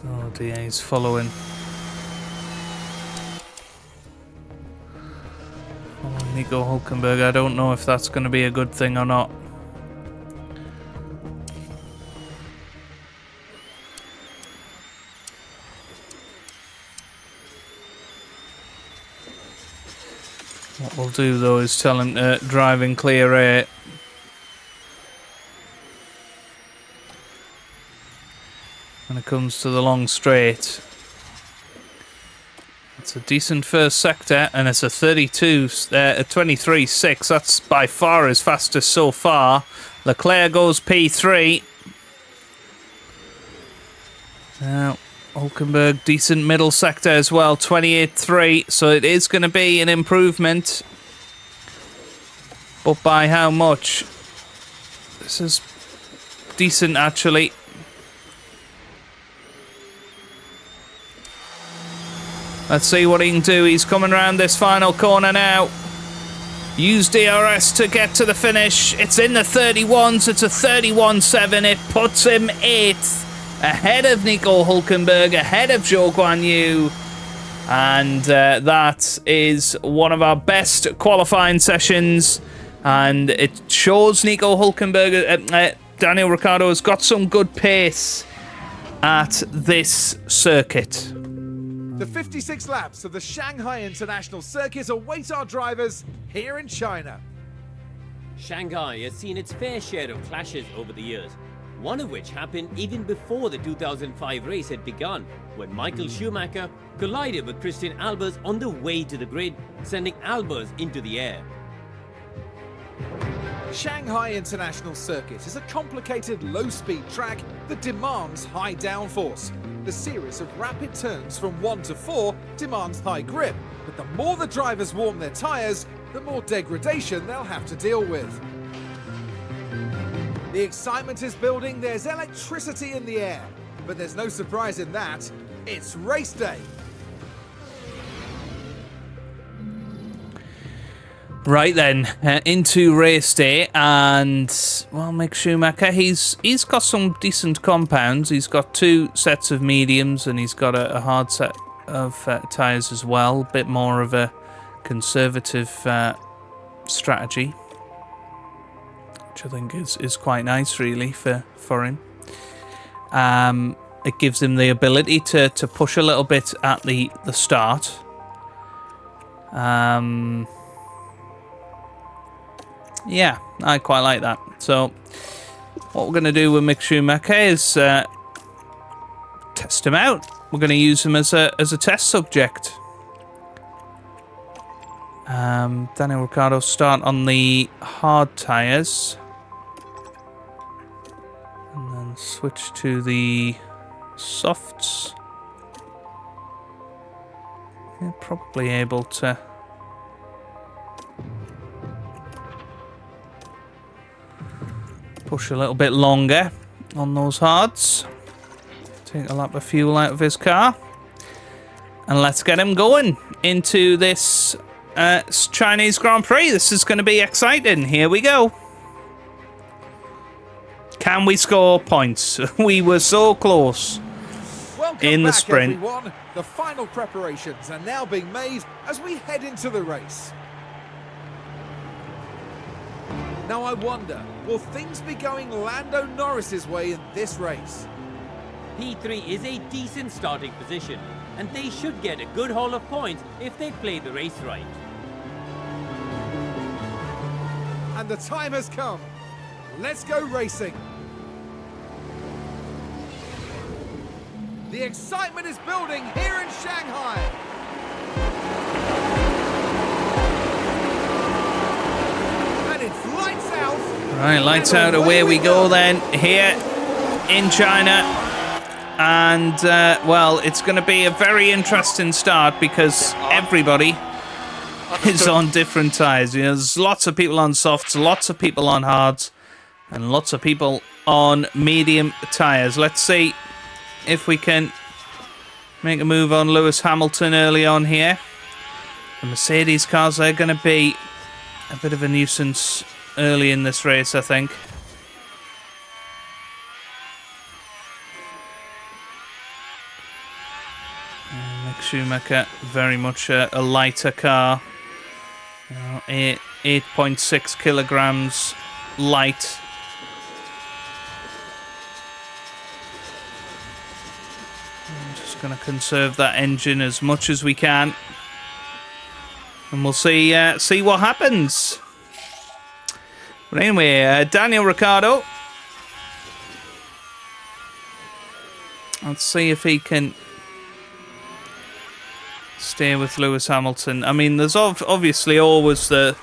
Oh dear, he's following Nico Hulkenberg. I don't know if that's going to be a good thing or not. What we'll do though is tell him to drive in clear air. When it comes to the long straight. It's a decent first sector, and it's a 23.6. That's by far his fastest so far. Leclerc goes P3. Now, Hulkenberg, decent middle sector as well, 28.3. So it is going to be an improvement. But by how much? This is decent, actually. Let's see what he can do. He's coming around this final corner now. Use DRS to get to the finish. It's in the 31s. It's a 31.7. It puts him 8th. Ahead of Nico Hulkenberg. Ahead of Zhou Guanyu. And that is one of our best qualifying sessions. And it shows Nico Hulkenberg... Daniel Ricciardo has got some good pace at this circuit. The 56 laps of the Shanghai International Circuit await our drivers here in China. Shanghai has seen its fair share of clashes over the years, one of which happened even before the 2005 race had begun, when Michael Schumacher collided with Christian Albers on the way to the grid, sending Albers into the air. Shanghai International Circuit is a complicated low-speed track that demands high downforce. The series of rapid turns from 1 to 4 demands high grip, but the more the drivers warm their tyres, the more degradation they'll have to deal with. The excitement is building, there's electricity in the air, but there's no surprise in that, it's race day. Right then, into race day, and well, Mick Schumacher, he's got some decent compounds. He's got 2 sets of mediums, and he's got a hard set of tyres as well. A bit more of a conservative strategy, which I think is quite nice, really, for him. It gives him the ability to push a little bit at the start. Yeah, I quite like that. So, what we're going to do with Mick Schumacher is test him out. We're going to use him as a test subject. Daniel Ricciardo start on the hard tyres. And then switch to the softs. You're probably able to... push a little bit longer on those hards. Take a lap of fuel out of his car. And let's get him going into this Chinese Grand Prix. This is going to be exciting. Here we go. Can we score points? We were so close. Welcome in the back, sprint. Everyone. The final preparations are now being made as we head into the race. Now I wonder, will things be going Lando Norris's way in this race? P3 is a decent starting position, and they should get a good haul of points if they play the race right. And the time has come. Let's go racing. The excitement is building here in Shanghai. And it's lights out. Right, lights out, away we go then, here in China. And, well, it's going to be a very interesting start because everybody is on different tyres. You know, there's lots of people on softs, lots of people on hards, and lots of people on medium tyres. Let's see if we can make a move on Lewis Hamilton early on here. The Mercedes cars are going to be a bit of a nuisance early in this race, I think. Mick Schumacher, very much a lighter car. 8.6 kilograms light. I'm just going to conserve that engine as much as we can, and we'll see what happens. But anyway, Daniel Ricciardo. Let's see if he can stay with Lewis Hamilton. I mean, there's obviously always the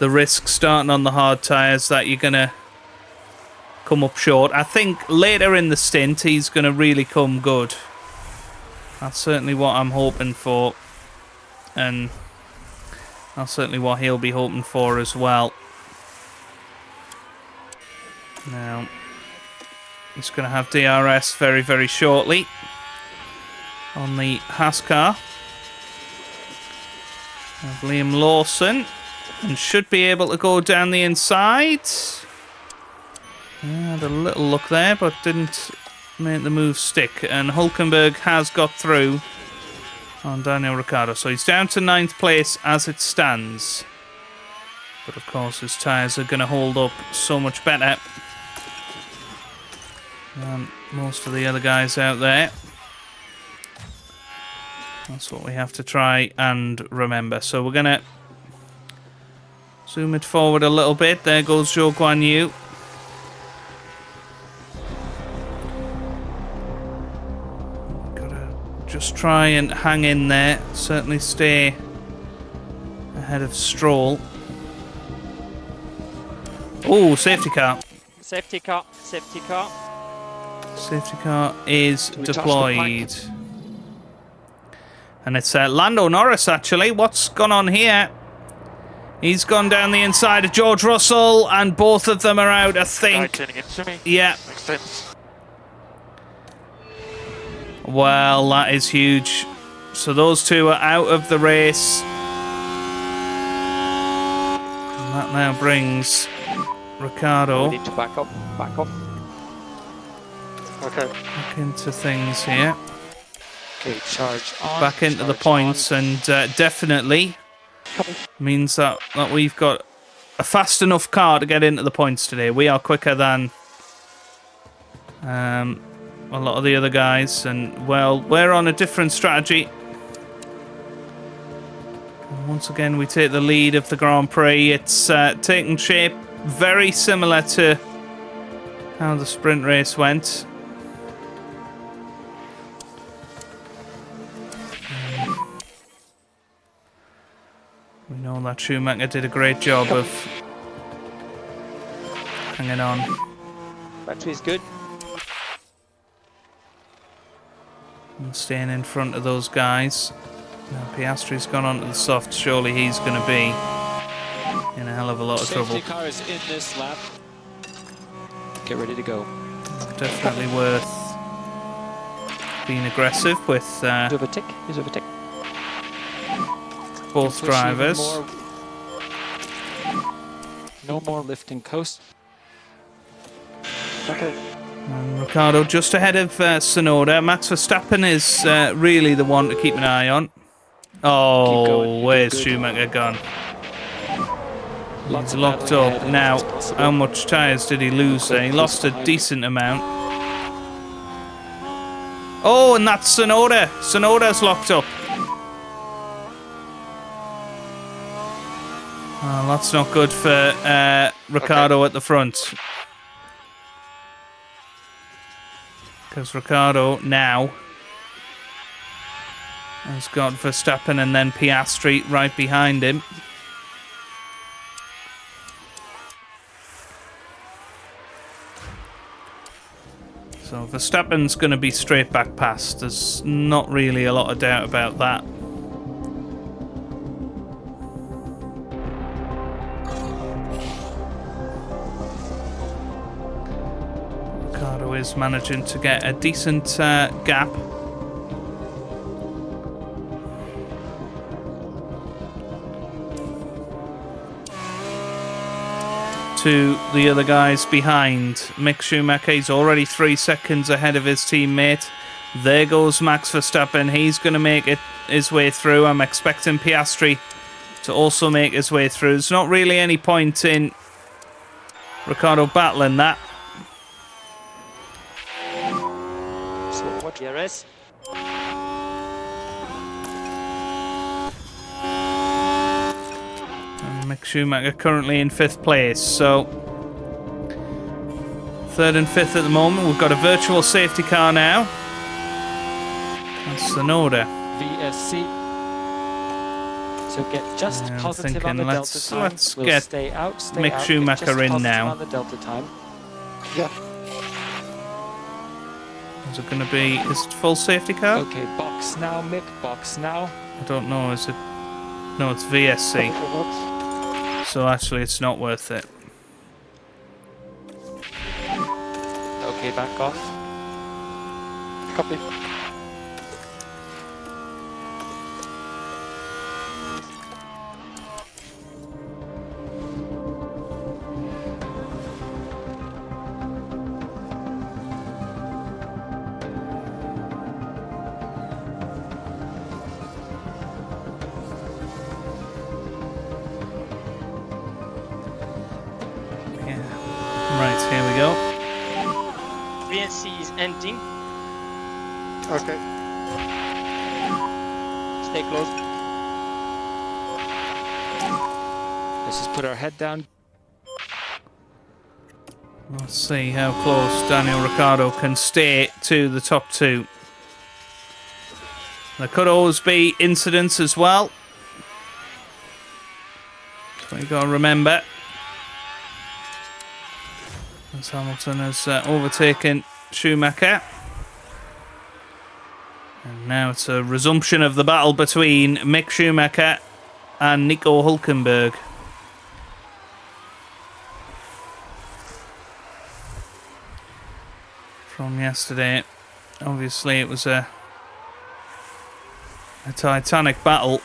risk starting on the hard tyres that you're going to come up short. I think later in the stint he's going to really come good. That's certainly what I'm hoping for. And that's certainly what he'll be hoping for as well. Now, he's going to have DRS very, very shortly on the Haas car. Liam Lawson, and should be able to go down the inside. Had a little look there, but didn't make the move stick. And Hulkenberg has got through on Daniel Ricciardo. So he's down to 9th place as it stands. But of course his tyres are going to hold up so much better than most of the other guys out there. That's what we have to try and remember. So we're going to zoom it forward a little bit. There goes Zhou Guanyu. Gotta just try and hang in there. Certainly stay ahead of Stroll. Oh, safety car. Safety car. Safety car. Safety car is deployed. And it's Lando Norris, actually. What's gone on here? He's gone down the inside of George Russell, and both of them are out, I think. Yeah. Makes sense. Well, that is huge. So those two are out of the race. And that now brings Ricciardo We need to back up. Back off. Okay. back into things here. Okay, charge on. Back into the charge points, on. and definitely means that we've got a fast enough car to get into the points today. We are quicker than a lot of the other guys, and well, we're on a different strategy. And once again, we take the lead of the Grand Prix. It's taking shape very similar to how the sprint race went. We know that Schumacher did a great job of hanging on. Battery is good. And staying in front of those guys. Now Piastri's gone onto the soft. Surely he's going to be in a hell of a lot of trouble. Safety car is in this lap. Get ready to go. Definitely worth being aggressive with He's overtake. He's overtake. both Push even drivers. more. No more lifting coast. Okay. And Ricciardo just ahead of Tsunoda. Max Verstappen is really the one to keep an eye on. Oh, Keep going, you're where's good. Schumacher gone? Lots He's of locked battling up. ahead, Now, if it's possible. how much tyres did he lose there? He lost a behind. decent amount. Oh, and that's Tsunoda. Tsunoda's locked up. Oh, that's not good for Ricciardo at the front. Because Ricciardo now has got Verstappen and then Piastri right behind him. So Verstappen's going to be straight back past. There's not really a lot of doubt about that. Ricciardo is managing to get a decent gap. To the other guys behind. Mick Schumacher, he's already 3 seconds ahead of his teammate. There goes Max Verstappen. He's going to make it his way through. I'm expecting Piastri to also make his way through. There's not really any point in Ricciardo battling that. So what DRS? And Mick Schumacher currently in 5th place, so 3rd and 5th at the moment. We've got a virtual safety car now. That's Sonoda. VSC. So get just Yeah, I'm positive on the thinking delta time. let's We'll get stay out, stay Mick out. Schumacher Get just in positive now. on the delta time. Yeah. Is it going to be... Is it full safety car? Okay, box now, Mick, box now. I don't know, is it... No, it's VSC. So actually it's not worth it. Okay, back off. Copy. Right, here we go. VNC is ending. Okay. Stay close. Let's just put our head down. Let's see how close Daniel Ricciardo can stay to the top 2. There could always be incidents as well. That's what you got to remember. As Hamilton has overtaken Schumacher. And now it's a resumption of the battle between Mick Schumacher and Nico Hülkenberg. From yesterday, obviously it was a titanic battle.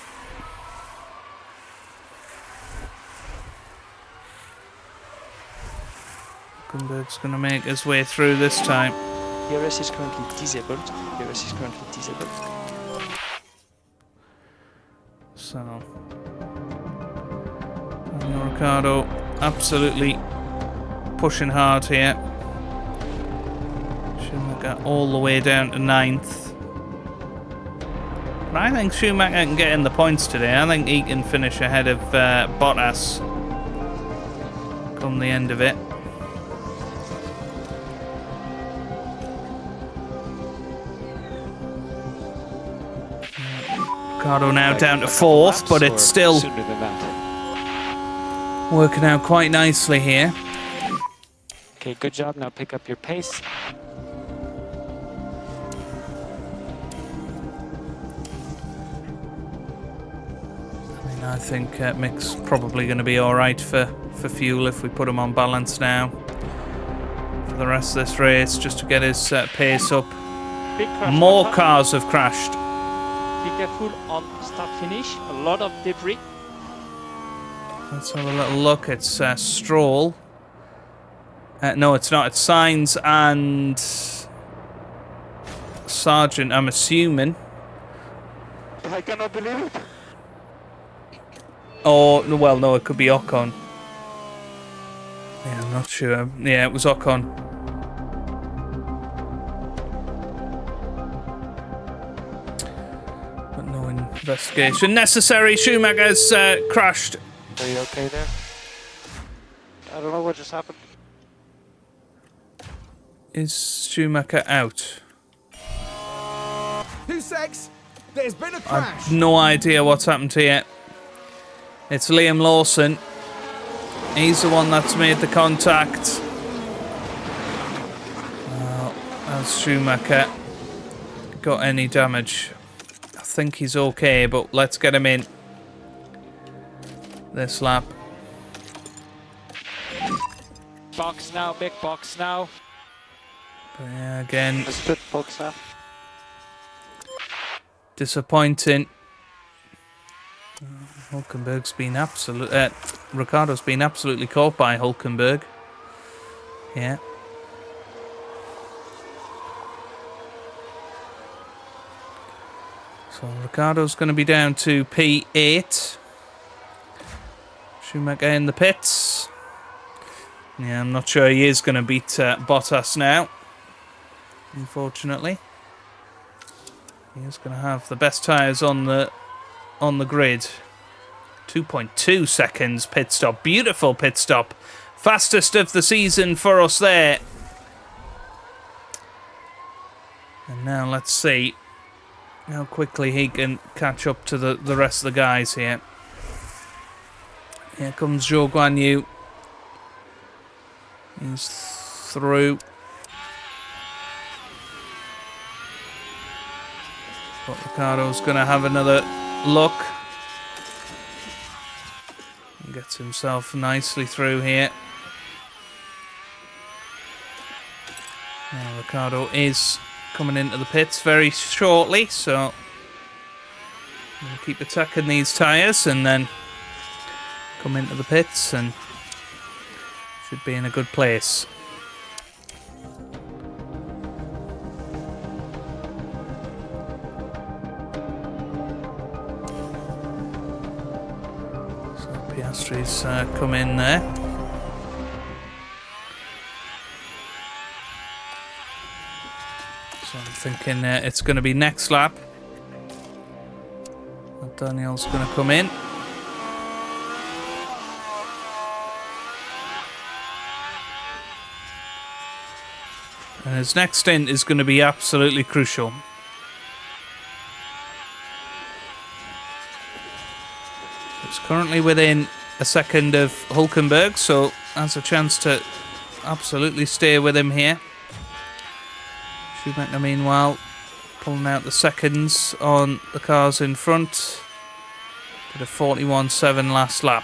Hülkenberg's going to make his way through this time. DRS is currently disabled. DRS is currently disabled. So, Daniel Ricciardo absolutely pushing hard here. Schumacher all the way down to 9th. But I think Schumacher can get in the points today. I think he can finish ahead of Bottas come the end of it. Ricciardo now down to 4th, but it's still Sooner than that. working out quite nicely here. Okay, good job. Now pick up your pace. I think Mick's probably going to be alright for fuel if we put him on balance now. For the rest of this race, just to get his pace up. Big crash. More Alpha. cars have crashed. Be careful on start finish. A lot of debris. Let's have a little look. It's Stroll. No, it's not. It's Sainz and Sargent, I'm assuming. I cannot believe it. Or, well, no, it could be Ocon. Yeah, I'm not sure. Yeah, it was Ocon. But no investigation necessary. Schumacher's crashed. Are you okay there? I don't know what just happened. Is Schumacher out? 2 secs. There's been a I've crash. no idea what's happened here. It's Liam Lawson. He's the one that's made the contact. Has Schumacher got any damage? I think he's okay, but let's get him in this lap. Box now, big box now. But yeah, again, A split box now. disappointing. Ricciardo's been absolutely caught by Hülkenberg. Yeah. So Ricciardo's going to be down to P8. Schumacher in the pits. Yeah, I'm not sure he is going to beat Bottas now. Unfortunately, he is going to have the best tyres on the grid. 2.2 seconds pit stop. Beautiful pit stop. Fastest of the season for us there. And now let's see how quickly he can catch up to the rest of the guys here. Here comes Zhou Guanyu. He's through. But Ricciardo's going to have another look. He gets himself nicely through here. Now Ricciardo is coming into the pits very shortly, so we'll keep attacking these tyres and then come into the pits and should be in a good place. So Piastri's come in there. So I'm thinking it's going to be next lap. Daniel's going to come in. And his next stint is going to be absolutely crucial. He's currently within a second of Hulkenberg, so has a chance to absolutely stay with him here. Schumacher, meanwhile, pulling out the seconds on the cars in front. Did a 41.7 last lap.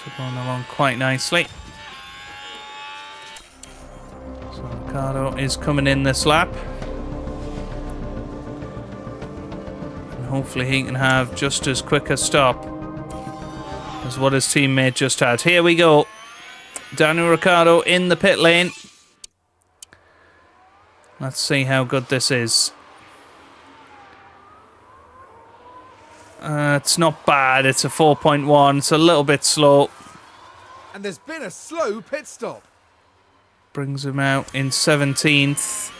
So going along quite nicely. So Ricciardo is coming in this lap. And hopefully he can have just as quick a stop as what his teammate just had. Here we go. Daniel Ricciardo in the pit lane. Let's see how good this is. It's not bad. It's a 4.1. It's a little bit slow. And there's been a slow pit stop. Brings him out in 17th.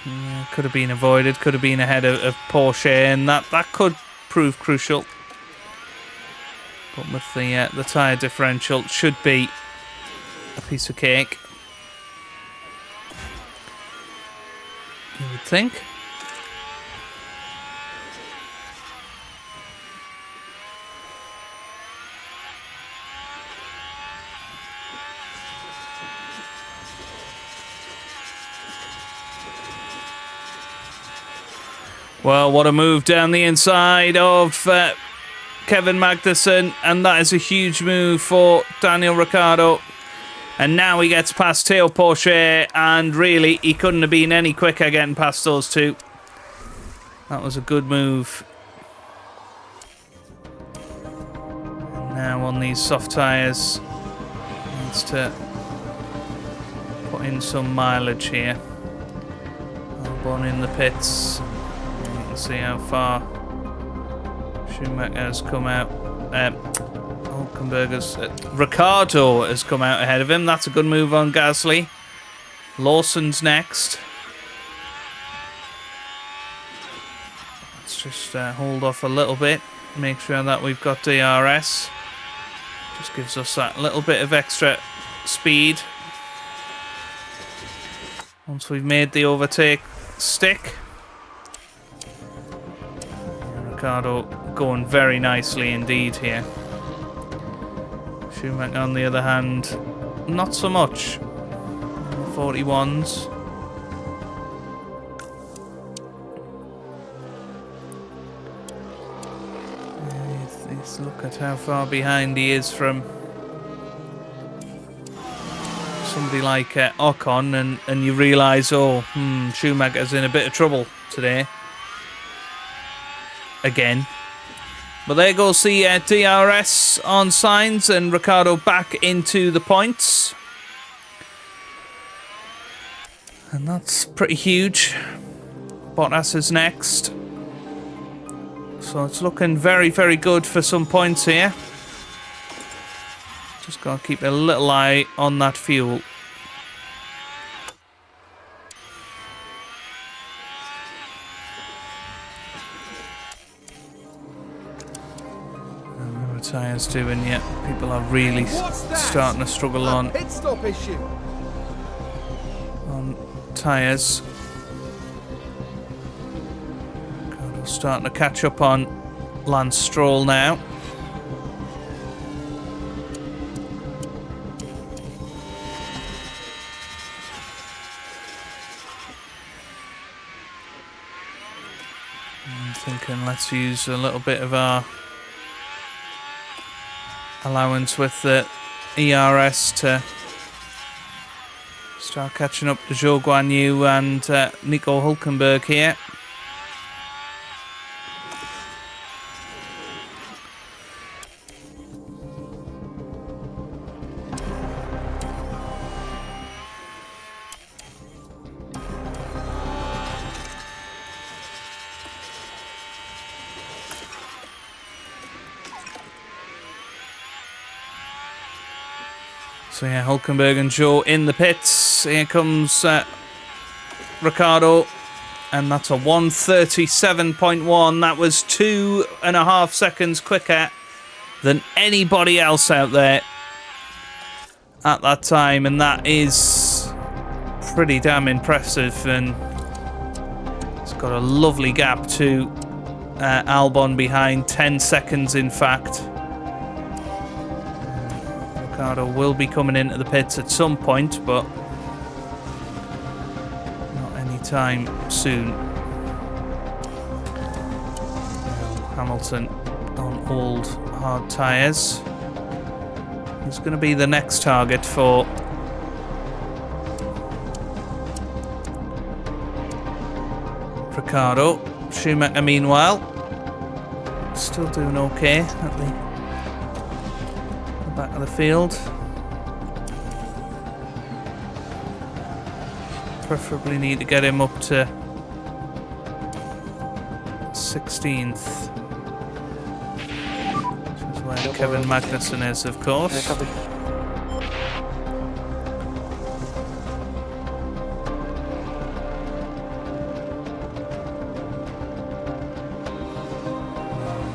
Yeah, could have been avoided. Could have been ahead of Porsche, and that could prove crucial. But with the tyre differential, it should be a piece of cake. You would think. Well, what a move down the inside of Kevin Magnussen, and that is a huge move for Daniel Ricciardo. And now he gets past Théo Pourchaire, and really, he couldn't have been any quicker getting past those two. That was a good move. And now on these soft tyres, needs to put in some mileage here. Albon in the pits. You can see how far Schumacher has come out. Ricciardo has come out ahead of him. That's a good move on Gasly. Lawson's next. Let's just hold off a little bit. Make sure that we've got DRS. Just gives us that little bit of extra speed. Once we've made the overtake stick. Ricciardo going very nicely indeed here. Schumacher, on the other hand, not so much. 41s. Let's look at how far behind he is from somebody like Ocon, and you realise, Schumacher's in a bit of trouble today. Again. But there goes the DRS on Sainz, and Ricciardo back into the points. And that's pretty huge. Bottas is next. So it's looking very, very good for some points here. Just got to keep a little eye on that fuel. Tyres doing yet? People are really starting to struggle on pit stop issue. Tyres. Starting to catch up on Lance Stroll now. I'm thinking let's use a little bit of our allowance with the ERS to start catching up to Zhou Guanyu and Nico Hülkenberg here. So yeah, Hülkenberg and Zhou in the pits. Here comes Ricciardo, and that's a 1:37.1. That was 2.5 seconds quicker than anybody else out there at that time, and that is pretty damn impressive. And it's got a lovely gap to Albon behind, 10 seconds in fact. Ricciardo will be coming into the pits at some point, but not anytime soon. Hamilton on old hard tyres. He's going to be the next target for Ricciardo. Schumacher, meanwhile, still doing okay at the back of the field. Preferably need to get him up to 16th. Which is where Kevin Magnussen is, of course.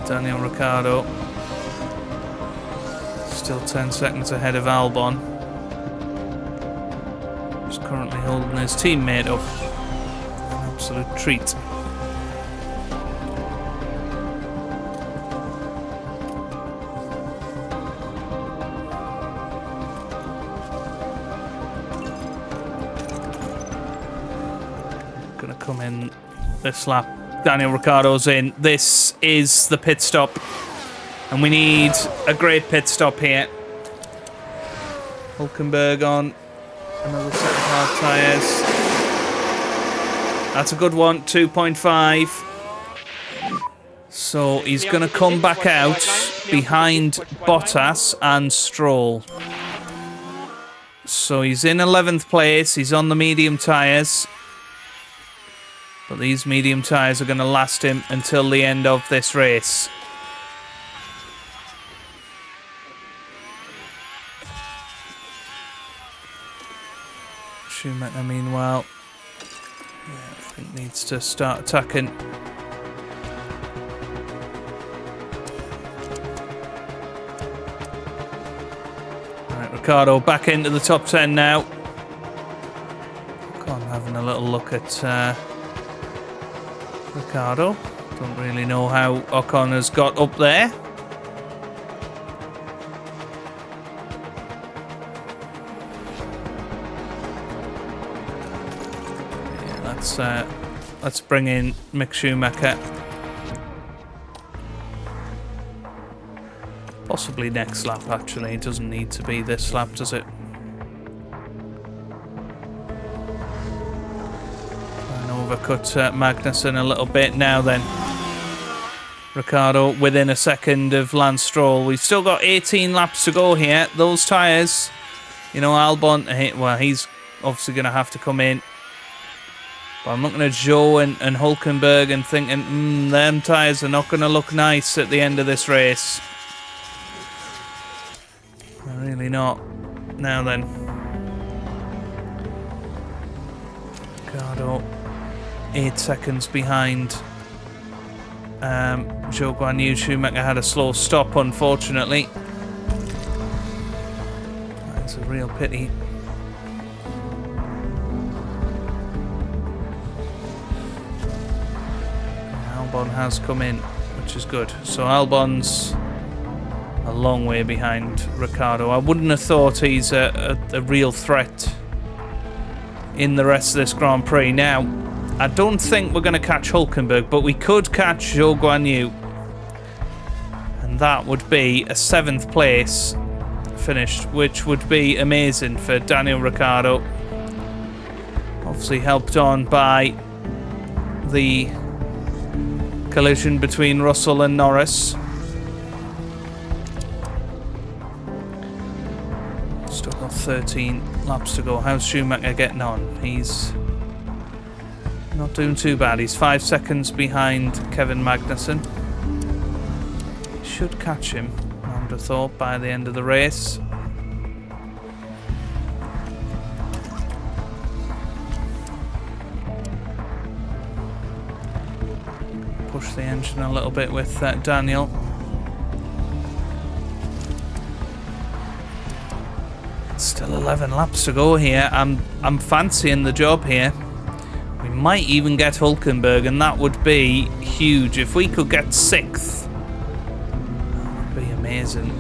Daniel Ricciardo still 10 seconds ahead of Albon. He's currently holding his teammate up. An absolute treat. Gonna come in this lap. Daniel Ricciardo's in. This is the pit stop. And we need a great pit stop here. Hülkenberg on another set of hard tyres. That's a good one, 2.5. So he's going to come back out behind Bottas and Stroll. So he's in 11th place. He's on the medium tyres. But these medium tyres are going to last him until the end of this race. Schumacher, meanwhile, I think needs to start attacking. Right, Ricciardo back into the top 10 now. I'm having a little look at Ricciardo. Don't really know how Ocon has got up there. Let's bring in Mick Schumacher. Possibly next lap, actually. It doesn't need to be this lap, does it? And overcut Magnussen a little bit now then. Ricciardo within a second of Lance Stroll. We've still got 18 laps to go here. Those tyres, you know, Albon, well, he's obviously going to have to come in But I'm looking at Joe and Hulkenberg and thinking, them tyres are not going to look nice at the end of this race. They're really not. Now then. Ricardo, 8 seconds behind. Zhou Guanyu. Schumacher had a slow stop, unfortunately. That's a real pity. Albon has come in, which is good. So Albon's a long way behind Ricardo. I wouldn't have thought he's a real threat in the rest of this Grand Prix. Now, I don't think we're going to catch Hulkenberg, but we could catch Zhou Guanyu. And that would be a 7th place finish, which would be amazing for Daniel Ricciardo. Obviously helped on by the collision between Russell and Norris. Still got 13 laps to go. How's Schumacher getting on? He's not doing too bad. He's 5 seconds behind Kevin Magnussen. Should catch him, I would have thought, by the end of the race. Push the engine a little bit with Daniel. Still 11 laps to go here. I'm fancying the job here. We might even get Hulkenberg, and that would be huge. If we could get 6th, that would be amazing.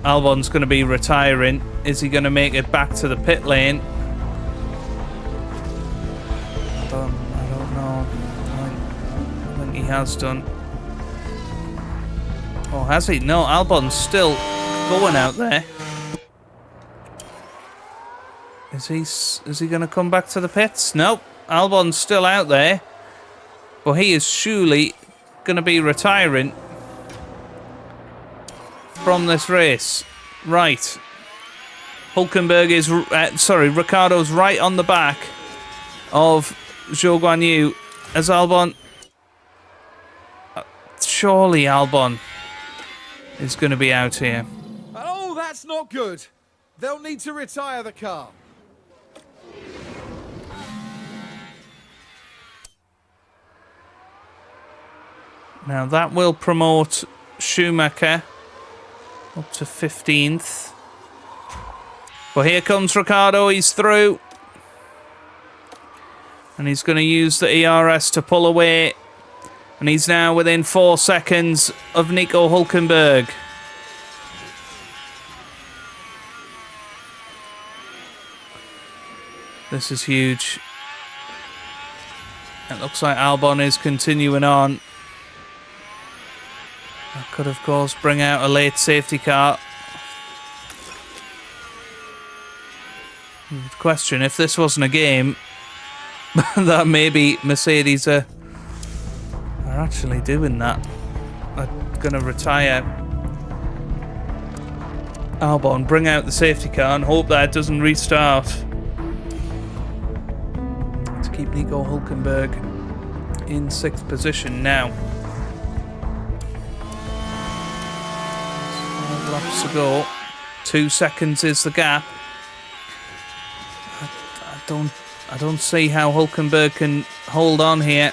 Albon's going to be retiring. Is he going to make it back to the pit lane? I don't know. I think he has done. Oh, has he? No, Albon's still going out there. Is he going to come back to the pits? Nope. Albon's still out there. But he is surely going to be retiring from this race. Right. Hulkenberg is... Ricciardo's right on the back of Zhou Guanyu as Albon... surely Albon is going to be out here. Oh, that's not good. They'll need to retire the car. Now that will promote Schumacher up to 15th. But here comes Ricciardo, he's through. And he's going to use the ERS to pull away. And he's now within 4 seconds of Nico Hulkenberg. This is huge. It looks like Albon is continuing on. That could, of course, bring out a late safety car. Question, if this wasn't a game, that maybe Mercedes are actually doing that. They're going to retire Albon, bring out the safety car and hope that it doesn't restart. To keep Nico Hulkenberg in 6th position now. 5 laps to go. 2 seconds is the gap. I don't see how Hulkenberg can hold on here.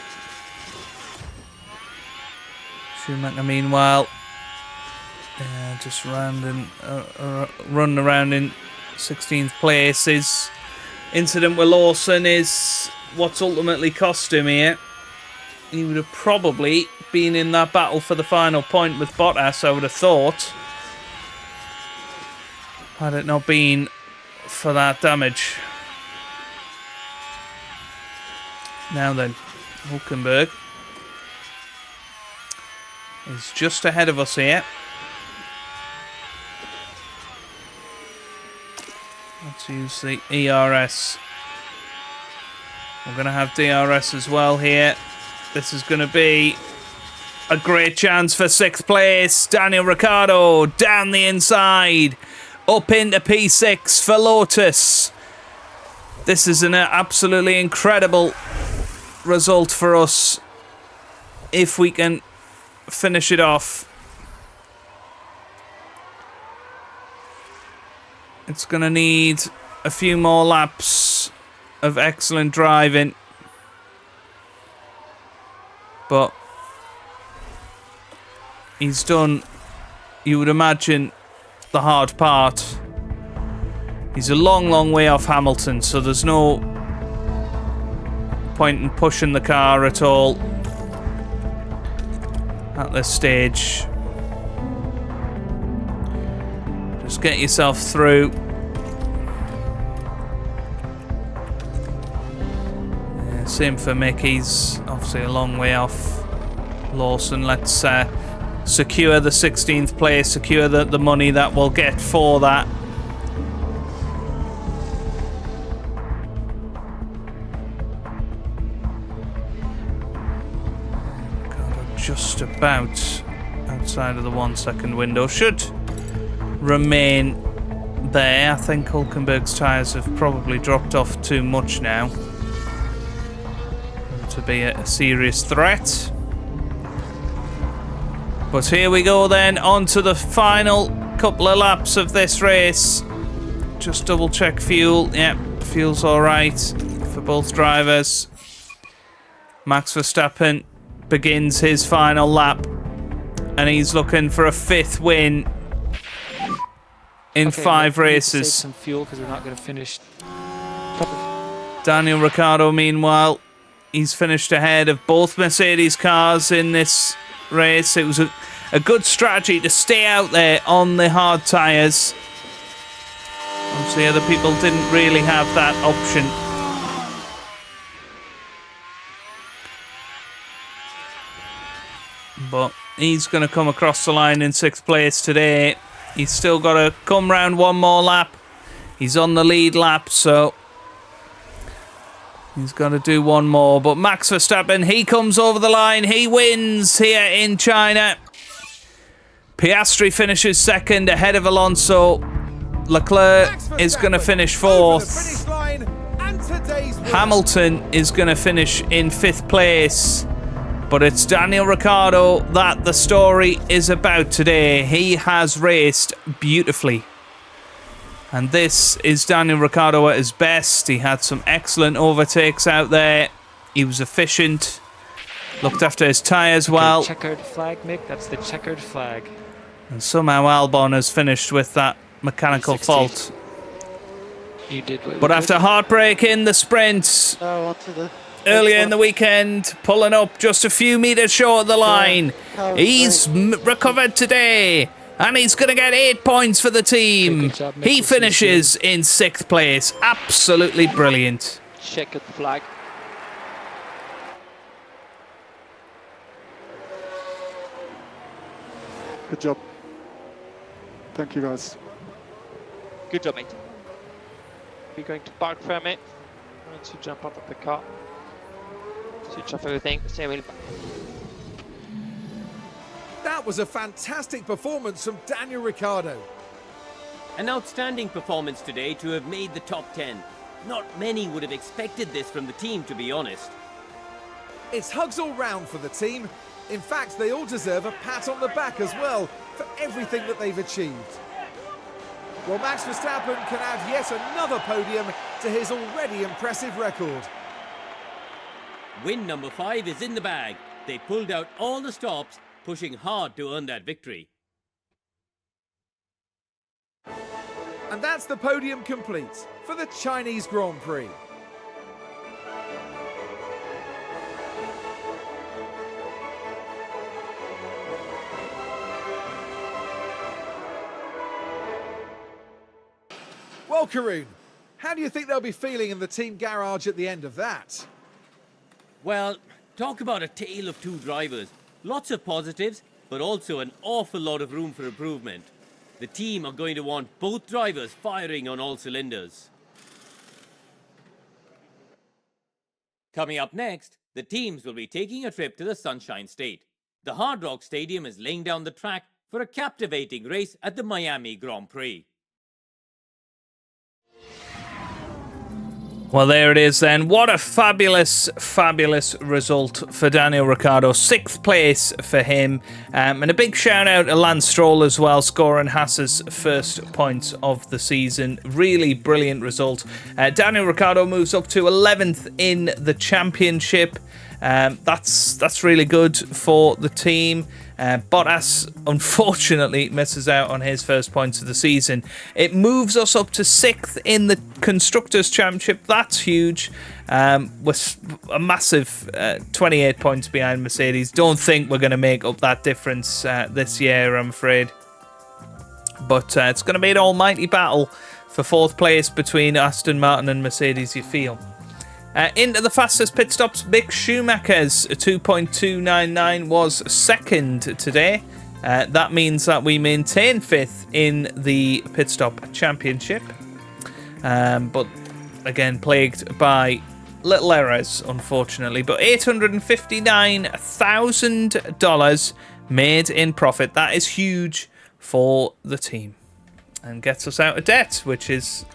Schumacher, meanwhile, just running around in 16th place. His incident with Lawson is what's ultimately cost him here. He would have probably been in that battle for the final point with Bottas, I would have thought, had it not been for that damage. Now then, Hulkenberg is just ahead of us here. Let's use the ERS. We're going to have DRS as well here. This is going to be a great chance for 6th place. Daniel Ricciardo down the inside, up into P6 for Lotus. This is an absolutely incredible result for us if we can finish it off. It's going to need a few more laps of excellent driving. But he's done, you would imagine, the hard part. He's a long, long way off Hamilton, so there's no point in pushing the car at all at this stage. Just get yourself through. Yeah, same for Mick. He's obviously a long way off Lawson. Let's secure the 16th place, secure the money that we'll get for that. Just about outside of the 1 second window. Should remain there. I think Hulkenberg's tyres have probably dropped off too much now to be a serious threat. But here we go then, on to the final couple of laps of this race. Just double check fuel. Yep, fuel's alright for both drivers. Max Verstappen begins his final lap, and he's looking for a 5th win in 5 races. Save some fuel because we're not going to finish. Daniel Ricciardo, meanwhile, he's finished ahead of both Mercedes cars in this race. It was a good strategy to stay out there on the hard tyres. Obviously, other people didn't really have that option. But he's going to come across the line in 6th place today. He's still got to come round one more lap. He's on the lead lap, so he's got to do one more. But Max Verstappen, he comes over the line. He wins here in China. Piastri finishes 2nd ahead of Alonso. Leclerc is going to finish 4th. Hamilton is going to finish in 5th place. But it's Daniel Ricciardo that the story is about today. He has raced beautifully. And this is Daniel Ricciardo at his best. He had some excellent overtakes out there. He was efficient. Looked after his tyres well. Checkered flag, Mick. That's the checkered flag. And somehow Albon has finished with that mechanical fault. You did. But after heartbreaking the sprint Now onto the earlier in the weekend, pulling up just a few metres short of the line, he's recovered today, and he's going to get 8 points for the team. Good job, Mick. He finishes in 6th place. Absolutely brilliant. Checkered flag. Good job. Thank you, guys. Good job, mate. We're going to park for a minute. I'm going to jump out of the car. Switch off everything. Say we'll. That was a fantastic performance from Daniel Ricciardo. An outstanding performance today to have made the top 10. Not many would have expected this from the team, to be honest. It's hugs all round for the team. In fact, they all deserve a pat on the back as well for everything that they've achieved. Well, Max Verstappen can add yet another podium to his already impressive record. Win number 5 is in the bag. They pulled out all the stops, pushing hard to earn that victory. And that's the podium complete for the Chinese Grand Prix. Well, Karun, how do you think they'll be feeling in the team garage at the end of that? Well, talk about a tale of 2 drivers. Lots of positives, but also an awful lot of room for improvement. The team are going to want both drivers firing on all cylinders. Coming up next, the teams will be taking a trip to the Sunshine State. The Hard Rock Stadium is laying down the track for a captivating race at the Miami Grand Prix. Well, there it is then. What a fabulous, fabulous result for Daniel Ricciardo. 6th place for him. And a big shout out to Lance Stroll as well, scoring Haas's first points of the season. Really brilliant result. Daniel Ricciardo moves up to 11th in the championship. That's really good for the team. Bottas unfortunately misses out on his first points of the season. It moves us up to 6th in the Constructors Championship. That's huge. With a massive 28 points behind Mercedes. Don't think we're going to make up that difference this year, I'm afraid. But it's going to be an almighty battle for 4th place between Aston Martin and Mercedes, you feel. Into the fastest pit stops, Mick Schumacher's 2.299 was 2nd today. That means that we maintain 5th in the pit stop championship. But again, plagued by little errors, unfortunately. But $859,000 made in profit. That is huge for the team. And gets us out of debt, which is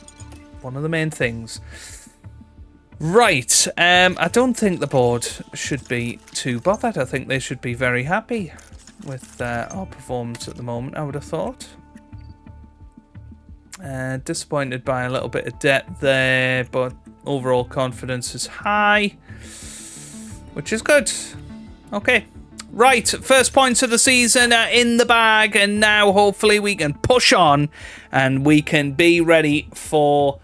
one of the main things. Right, I don't think the board should be too bothered. I think they should be very happy with our performance at the moment, I would have thought. Disappointed by a little bit of debt there, but overall confidence is high, which is good. Okay, right, first points of the season are in the bag, and now hopefully we can push on and we can be ready for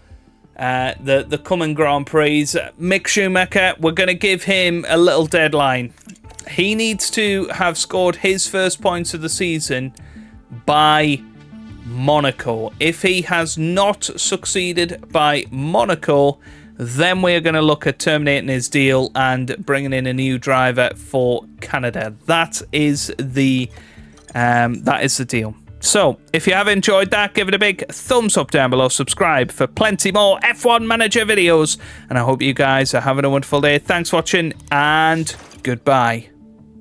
the coming Grand Prix. Mick Schumacher, we're going to give him a little deadline. He needs to have scored his first points of the season by Monaco. If he has not succeeded by Monaco, then we're going to look at terminating his deal and bringing in a new driver for Canada. That is the deal. So, if you have enjoyed that, give it a big thumbs up down below, subscribe for plenty more F1 Manager videos, and I hope you guys are having a wonderful day. Thanks for watching, and goodbye.